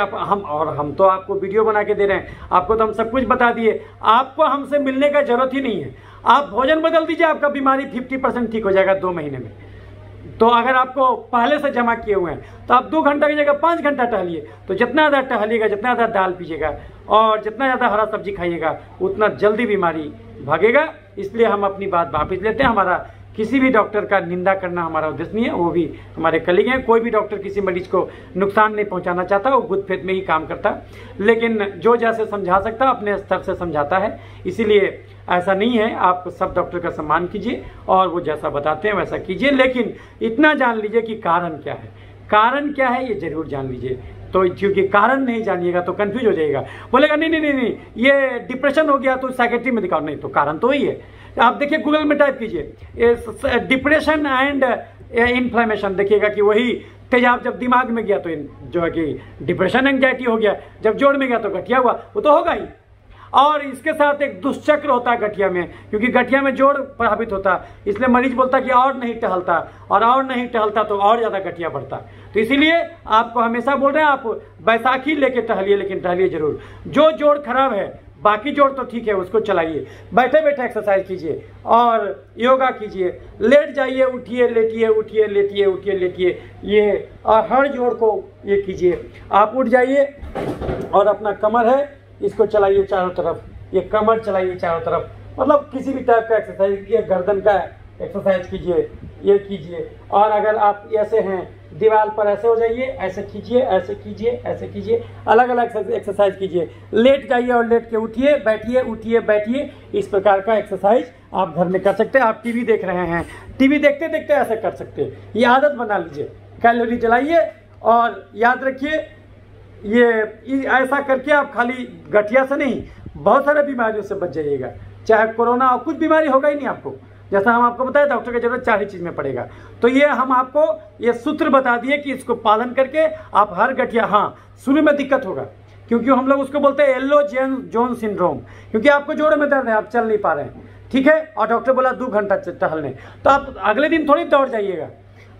हम तो आपको वीडियो बना के दे रहे हैं, आपको तो हम सब कुछ बता दिए, आपको हमसे मिलने का जरूरत ही नहीं है। आप भोजन बदल दीजिए, आपका बीमारी 50% ठीक हो जाएगा 2 महीने में। तो अगर आपको पहले से जमा किए हुए हैं तो आप 2 घंटा की जगह 5 घंटा टहलिए। तो जितना ज़्यादा टहलिएगा, जितना ज़्यादा दाल पीजिएगा और जितना ज़्यादा हरा सब्जी खाइएगा, उतना जल्दी बीमारी भागेगा। इसलिए हम अपनी बात वापस लेते हैं। हमारा किसी भी डॉक्टर का निंदा करना हमारा उद्देश्य नहीं है, वो भी हमारे कलीग हैं। कोई भी डॉक्टर किसी मरीज को नुकसान नहीं पहुंचाना चाहता, वो गुड फेथ में ही काम करता, लेकिन जो जैसे समझा सकता अपने स्तर से समझाता है। इसीलिए ऐसा नहीं है, आप सब डॉक्टर का सम्मान कीजिए और वो जैसा बताते हैं वैसा कीजिए, लेकिन इतना जान लीजिए कि कारण क्या है। कारण क्या है ये जरूर जान लीजिए। तो क्योंकि कारण नहीं जानिएगा तो कंफ्यूज हो जाएगा, बोलेगा नहीं ये डिप्रेशन हो गया तो साइकेट्री में दिखाओ। नहीं, तो कारण तो वही है। आप देखिए, गूगल में टाइप कीजिए डिप्रेशन एंड इन्फ्लेमेशन, देखिएगा कि वही तेजाब जब दिमाग में गया तो जो है कि डिप्रेशन एंग्जाइटी हो गया, जब जोड़ में गया तो गठिया हुआ, वो तो होगा ही। और इसके साथ एक दुष्चक्र होता है गठिया में, क्योंकि गठिया में जोड़ प्रभावित होता है, इसलिए मरीज बोलता कि और नहीं टहलता, और नहीं टहलता तो और ज़्यादा गठिया बढ़ता। तो इसीलिए आपको हमेशा बोल रहे हैं, आप बैसाखी लेके टहलिए, लेकिन टहलिए जरूर। जो जोड़ खराब है, बाकी जोड़ तो ठीक है, उसको चलाइए। बैठे बैठे एक्सरसाइज कीजिए और योगा कीजिए। लेट जाइए, उठिए, लेटिए, उठिए, लेटिए, उठिए, लेटिए, ये और हर जोड़ को ये कीजिए। आप उठ जाइए और अपना कमर है इसको चलाइए चारों तरफ, ये कमर चलाइए चारों तरफ, मतलब किसी भी टाइप का एक्सरसाइज कीजिए। गर्दन का एक्सरसाइज कीजिए, ये कीजिए। और अगर आप ऐसे हैं दीवार पर, ऐसे हो जाइए, ऐसे कीजिए, ऐसे कीजिए, ऐसे कीजिए, अलग अलग एक्सरसाइज कीजिए। लेट जाइए और लेट के उठिए, बैठिए, उठिए, बैठिए। इस प्रकार का एक्सरसाइज आप घर में कर सकते हैं। आप टीवी देख रहे हैं, टीवी देखते देखते ऐसे कर सकते हैं, ये आदत बना लीजिए। कैलोरी जलाइए और याद रखिए, ये ऐसा करके आप खाली गठिया से नहीं, बहुत सारे बीमारियों से बच जाइएगा। चाहे कोरोना और कुछ बीमारी होगा ही नहीं आपको। जैसा हम आपको बताया, डॉक्टर की जरूरत 4 ही चीज में पड़ेगा। तो ये हम आपको ये सूत्र बता दिए कि इसको पालन करके आप हर गठिया, हाँ शुरू में दिक्कत होगा, क्योंकि हम लोग उसको बोलते हैं येलो जोन सिंड्रोम, क्योंकि आपको जोड़ों में दर्द है, आप चल नहीं पा रहे हैं, ठीक है, और डॉक्टर बोला 2 घंटा टहलने, तो आप अगले दिन थोड़ी दौड़ जाइएगा,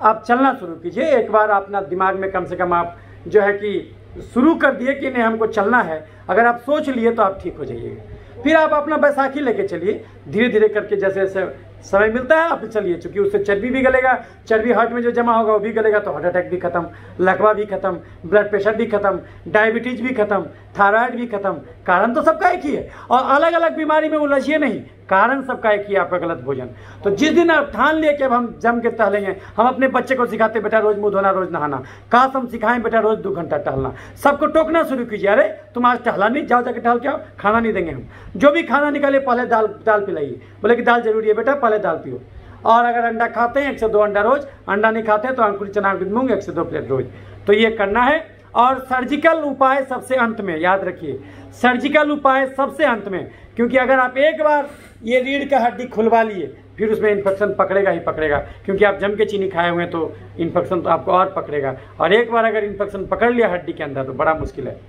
आप चलना शुरू कीजिए। एक बार अपना दिमाग में कम से कम आप जो है कि शुरू कर दिए कि नहीं हमको चलना है, अगर आप सोच लिए तो आप ठीक हो जाइएगा। फिर आप अपना बैसाखी लेके चलिए, धीरे धीरे करके जैसे जैसे समय मिलता है आप चलिए, क्योंकि उससे चर्बी भी गलेगा, चर्बी हार्ट में जो जमा होगा वो भी गलेगा, तो हार्ट अटैक भी खत्म, लकवा भी खत्म, ब्लड प्रेशर भी खत्म, डायबिटीज भी खत्म, थायराइड भी खत्म। कारण तो सबका एक ही है, और अलग अलग बीमारी में उलझिए नहीं, कारण सबका एक ही, आपका गलत भोजन। तो जिस दिन आप ठान लिए कि अब हम जम के टहलेंगे, हम अपने बच्चे को सिखाते बेटा रोज मुंह धोना, रोज नहाना, काश हम सिखाएं बेटा रोज 2 घंटा टहलना। सबको टोकना शुरू कीजिए, अरे तुम आज टहला नहीं, जाओ जाके टहल के आओ, खाना नहीं देंगे हम। जो भी खाना निकाले पहले दाल पिलाइए, बोले कि दाल जरूरी है बेटा, पहले दाल पियो। और अगर अंडा खाते हैं 1 से 2 अंडा रोज, अंडा नहीं खाते हैं तो अंकुरित चना मूंग 1 से 2 प्लेट रोज। तो ये करना है। और सर्जिकल उपाय सबसे अंत में, याद रखिए, सर्जिकल उपाय सबसे अंत में, क्योंकि अगर आप एक बार ये रीढ़ का हड्डी खुलवा लिए, फिर उसमें इन्फेक्शन पकड़ेगा ही पकड़ेगा, क्योंकि आप जम के चीनी खाए हुए हैं तो इन्फेक्शन तो आपको और पकड़ेगा, और एक बार अगर इन्फेक्शन पकड़ लिया हड्डी के अंदर तो बड़ा मुश्किल है।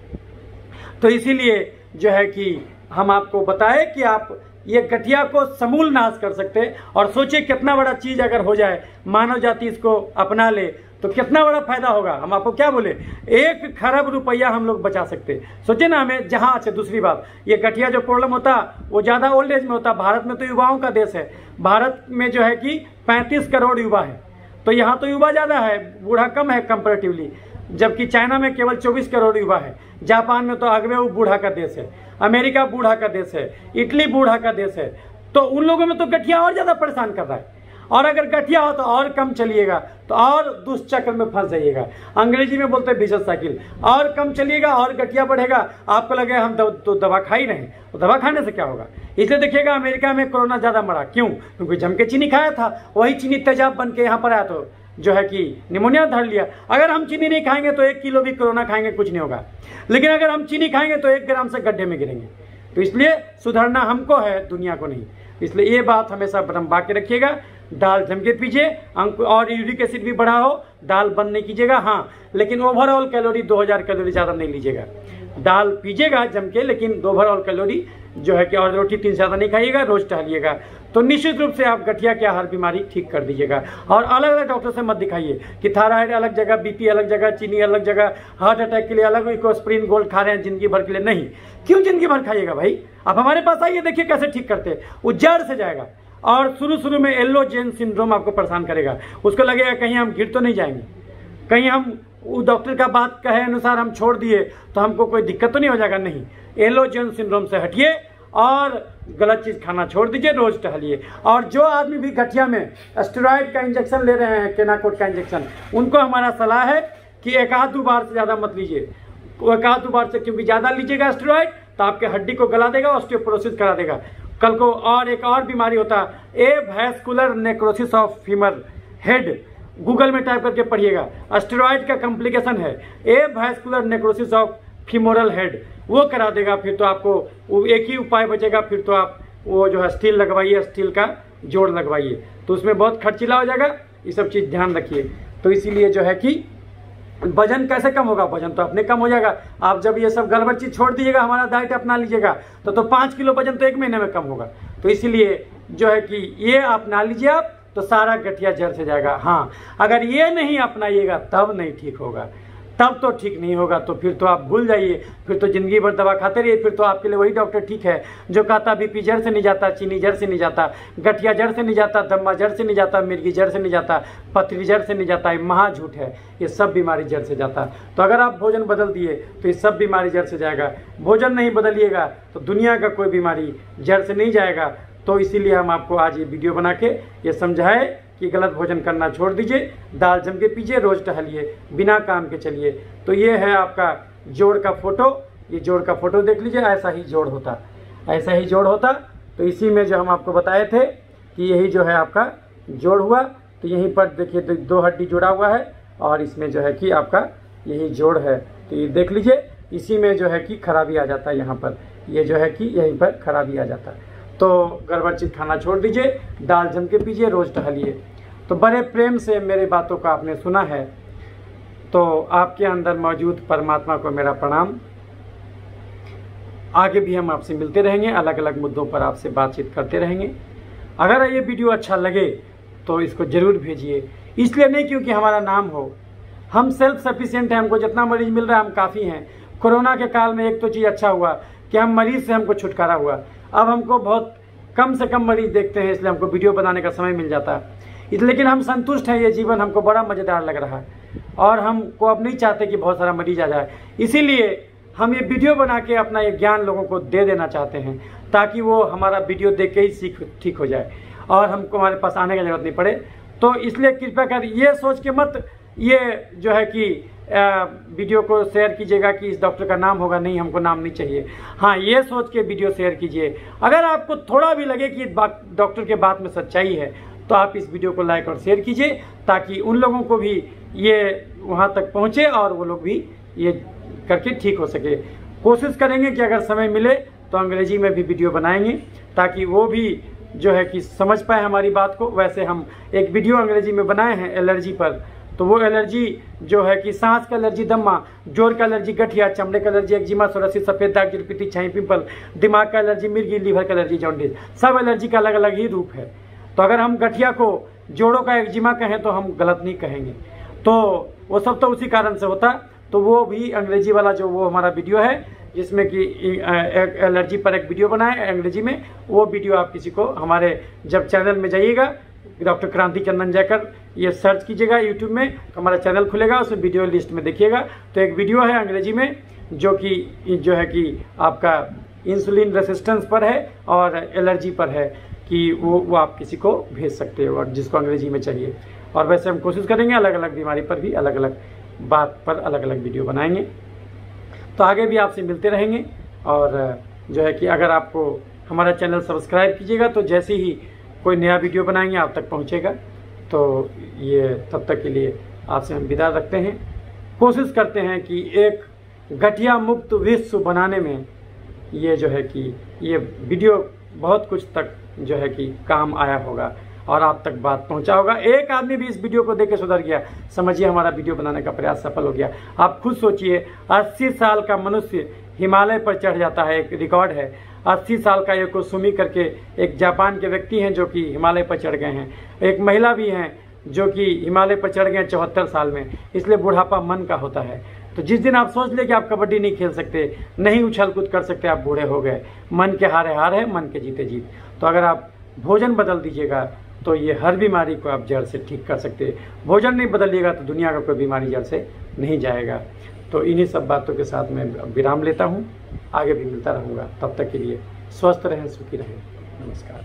तो इसीलिए जो है कि हम आपको बताएं कि आप ये गठिया को समूल नाश कर सकते हैं। और सोचिए कितना बड़ा चीज अगर हो जाए, मानव जाति इसको अपना ले तो कितना बड़ा फायदा होगा। हम आपको क्या बोले, 1 खरब रुपया हम लोग बचा सकते। सोचिए ना, हमें जहाँ, अच्छा दूसरी बात, ये गठिया जो प्रॉब्लम होता वो ज़्यादा ओल्ड एज में होता। भारत में तो युवाओं का देश है, भारत में जो है कि 35 करोड़ युवा है, तो यहाँ तो युवा ज़्यादा है, बूढ़ा कम है कंपेरेटिवली, जबकि चाइना में केवल 24 करोड़ युवा है, जापान में तो अगवे वो बूढ़ा का देश है, अमेरिका बूढ़ा का देश है, इटली बूढ़ा का देश है। तो उन लोगों में तो गठिया और ज़्यादा परेशान कर रहा है, और अगर गठिया हो तो और कम चलिएगा तो और दुष्चक्र में फंस जाइएगा। अंग्रेजी में बोलते हैं विशेष साइकिल, और कम चलिएगा और गठिया बढ़ेगा, आपको लगे हम तो दवा खा ही रहे हैं, तो दवा खाने से क्या होगा। इसलिए देखिएगा अमेरिका में कोरोना ज़्यादा मरा, क्यों? क्योंकि जम के चीनी खाया था, वही चीनी तेजाब बन के यहाँ पर आया तो जो है कि निमोनिया धर लिया। अगर हम चीनी नहीं खाएंगे तो 1 किलो भी कोरोना खाएंगे कुछ नहीं होगा, लेकिन अगर हम चीनी खाएंगे तो 1 ग्राम से गड्ढे में गिरेंगे। तो इसलिए सुधरना हमको है, दुनिया को नहीं। इसलिए ये बात हमेशा बना के रखिएगा। दाल जम के पीजिए, अंक और यूरिक एसिड भी बढ़ा हो, दाल बंद नहीं कीजिएगा। हाँ, लेकिन ओवरऑल कैलोरी 2000 कैलोरी ज़्यादा नहीं लीजिएगा। दाल पीजिएगा जम के, लेकिन ओवरऑल कैलोरी जो है कि, और रोटी 3 से ज़्यादा नहीं खाइएगा, रोज टहलिएगा। तो निश्चित रूप से आप गठिया की हर बीमारी ठीक कर दीजिएगा। और अलग अलग डॉक्टर से मत दिखाइए कि थायराइड अलग जगह, बीपी अलग जगह, चीनी अलग जगह, हार्ट अटैक के लिए अलग इकोस्प्रिन गोल्ड खा रहे हैं जिंदगी भर के लिए। नहीं, क्यों जिंदगी भर खाइएगा भाई? आप हमारे पास आइए, देखिए कैसे ठीक करते हैं। वो जड़ से जाएगा। और शुरू में एलोजेन सिंड्रोम आपको परेशान करेगा। उसको लगेगा कहीं हम गिर तो नहीं जाएंगे, कहीं हम वो डॉक्टर का बात कहे अनुसार हम छोड़ दिए तो हमको कोई दिक्कत तो नहीं हो जाएगा। नहीं, एलोजेन सिंड्रोम से हटिए और गलत चीज़ खाना छोड़ दीजिए, रोज टहलिए। और जो आदमी भी गठिया में स्टेरॉइड का इंजेक्शन ले रहे हैं, केनाकोट का इंजेक्शन, उनको हमारा सलाह है कि 1-2 बार से ज़्यादा मत लीजिए। 1-2 बार से, क्योंकि ज़्यादा लीजिएगा स्टेरॉइड तो आपके हड्डी को गला देगा, ऑस्टियोपोरोसिस करा देगा कल को। और एक और बीमारी होता है avascular necrosis of femur head, Google में टाइप करके पढ़िएगा। स्टेरॉइड का कॉम्प्लिकेशन है avascular necrosis of femoral head, वो करा देगा। फिर तो आपको वो एक ही उपाय बचेगा, फिर तो आप वो जो है स्टील लगवाइए, स्टील का जोड़ लगवाइए, तो उसमें बहुत खर्चीला हो जाएगा। ये सब चीज़ ध्यान रखिए। तो इसीलिए जो है कि वजन कैसे कम होगा? वजन तो अपने कम हो जाएगा। आप जब ये सब गड़बड़ चीज़ छोड़ दीजिएगा, हमारा डाइट अपना लीजिएगा, तो 5 किलो वजन तो 1 महीने में कम होगा। तो इसीलिए जो है कि ये अपना लीजिए आप, तो सारा गठिया जड़ से जाएगा। हाँ, अगर ये नहीं अपनाइएगा तब नहीं ठीक होगा, तब तो ठीक नहीं होगा। तो फिर तो आप भूल जाइए, फिर तो जिंदगी भर दवा खाते रहिए। फिर तो आपके लिए वही डॉक्टर ठीक है जो कहता बीपी जड़ से नहीं जाता, चीनी जड़ से नहीं जाता, गठिया जड़ से नहीं जाता, दम्मा जड़ से नहीं जाता, मिर्गी जड़ से नहीं जाता, पथरी जड़ से नहीं जाता। ये महा झूठ है, ये सब बीमारी जड़ से जाता। तो अगर आप भोजन बदल दिए तो ये सब बीमारी जड़ से जाएगा। भोजन नहीं बदलिएगा तो दुनिया का कोई बीमारी जड़ से नहीं जाएगा। तो इसीलिए हम आपको आज ये वीडियो बना के ये समझाए कि गलत भोजन करना छोड़ दीजिए, दाल जम के पीजिए, रोज टहलिए, बिना काम के चलिए। तो ये है आपका जोड़ का फोटो। ये जोड़ का फोटो देख लीजिए, ऐसा ही जोड़ होता, ऐसा ही जोड़ होता। तो इसी में जो हम आपको बताए थे कि यही जो है आपका जोड़ हुआ। तो यहीं पर देखिए 2 हड्डी जुड़ा हुआ है और इसमें जो है कि आपका यही जोड़ है। तो ये देख लीजिए, इसी में जो है कि खराबी आ जाता है। यहाँ पर ये जो है कि यहीं पर खराबी आ जाता है। तो गड़बड़ चीज़ खाना छोड़ दीजिए, दाल जम के पीजिए, रोज टहलिए। तो बड़े प्रेम से मेरी बातों को आपने सुना है, तो आपके अंदर मौजूद परमात्मा को मेरा प्रणाम। आगे भी हम आपसे मिलते रहेंगे, अलग अलग मुद्दों पर आपसे बातचीत करते रहेंगे। अगर ये वीडियो अच्छा लगे तो इसको ज़रूर भेजिए। इसलिए नहीं क्योंकि हमारा नाम हो, हम सेल्फ सफिशिएंट हैं, हमको जितना मरीज मिल रहा है हम काफ़ी हैं। कोरोना के काल में एक तो चीज़ अच्छा हुआ कि हम मरीज से हमको छुटकारा हुआ। अब हमको बहुत कम से कम मरीज देखते हैं, इसलिए हमको वीडियो बनाने का समय मिल जाता है। लेकिन हम संतुष्ट हैं, ये जीवन हमको बड़ा मज़ेदार लग रहा है और हमको अब नहीं चाहते कि बहुत सारा मरीज आ जाए। इसीलिए हम ये वीडियो बना के अपना ये ज्ञान लोगों को दे देना चाहते हैं, ताकि वो हमारा वीडियो देख के ही ठीक हो जाए और हमको हमारे पास आने की ज़रूरत नहीं पड़े। तो इसलिए कृपया कर ये सोच के मत ये जो है कि वीडियो को शेयर कीजिएगा कि इस डॉक्टर का नाम होगा। नहीं, हमको नाम नहीं चाहिए। हाँ, ये सोच के वीडियो शेयर कीजिए। अगर आपको थोड़ा भी लगे कि डॉक्टर के बात में सच्चाई है तो आप इस वीडियो को लाइक और शेयर कीजिए, ताकि उन लोगों को भी ये वहाँ तक पहुँचे और वो लोग भी ये करके ठीक हो सके। कोशिश करेंगे कि अगर समय मिले तो अंग्रेजी में भी वीडियो बनाएंगे, ताकि वो भी जो है कि समझ पाए हमारी बात को। वैसे हम एक वीडियो अंग्रेजी में बनाए हैं एलर्जी पर, तो वो एलर्जी जो है कि सांस का एलर्जी दम्मा, जोड़ का एलर्जी गठिया, चमड़े का एलर्जी एक्जिमा, सोरासिस, सफ़ेद दाग, जलपीती, छाई, पिंपल, दिमाग का एलर्जी मिर्गी, लीवर का एलर्जी जॉन्डिस, सब एलर्जी का अलग अलग ही रूप है। तो अगर हम गठिया को जोड़ों का एक्जिमा कहें तो हम गलत नहीं कहेंगे। तो वो सब तो उसी कारण से होता। तो वो भी अंग्रेजी वाला जो वो हमारा वीडियो है जिसमें कि एलर्जी पर एक वीडियो बनाए अंग्रेजी में, वो वीडियो आप किसी को हमारे जब चैनल में जाइएगा डॉक्टर क्रांति चंदन जाकर ये सर्च कीजिएगा यूट्यूब में, हमारा चैनल खुलेगा, उसमें वीडियो लिस्ट में देखिएगा। तो एक वीडियो है अंग्रेजी में जो है कि आपका इंसुलिन रेसिस्टेंस पर है और एलर्जी पर है, कि वो आप किसी को भेज सकते हो और जिसको अंग्रेजी में चाहिए। और वैसे हम कोशिश करेंगे अलग अलग बीमारी पर भी अलग अलग बात पर अलग अलग वीडियो बनाएंगे। तो आगे भी आपसे मिलते रहेंगे। और जो है कि अगर आपको हमारा चैनल सब्सक्राइब कीजिएगा तो जैसे ही कोई नया वीडियो बनाएंगे आप तक पहुंचेगा। तो ये तब तक के लिए आपसे हम विदा रखते हैं। कोशिश करते हैं कि एक गठिया मुक्त विश्व बनाने में ये जो है कि ये वीडियो बहुत कुछ तक जो है कि काम आया होगा और आप तक बात पहुंचा होगा। एक आदमी भी इस वीडियो को देख के सुधर गया, समझिए हमारा वीडियो बनाने का प्रयास सफल हो गया। आप खुद सोचिए, 80 साल का मनुष्य हिमालय पर चढ़ जाता है, एक रिकॉर्ड है। 80 साल का योकोसुमी करके एक जापान के व्यक्ति हैं जो कि हिमालय पर चढ़ गए हैं। एक महिला भी हैं जो कि हिमालय पर चढ़ गए 74 साल में। इसलिए बुढ़ापा मन का होता है। तो जिस दिन आप सोच ले कि आप कबड्डी नहीं खेल सकते, नहीं उछल कूद कर सकते, आप बूढ़े हो गए। मन के हारे हार है, मन के जीते जीत। तो अगर आप भोजन बदल दीजिएगा तो ये हर बीमारी को आप जड़ से ठीक कर सकते हैं। भोजन नहीं बदलिएगा तो दुनिया का कोई बीमारी जड़ से नहीं जाएगा। तो इन्हीं सब बातों के साथ मैं विराम लेता हूँ, आगे भी मिलता रहूँगा। तब तक के लिए स्वस्थ रहें, सुखी रहें। नमस्कार।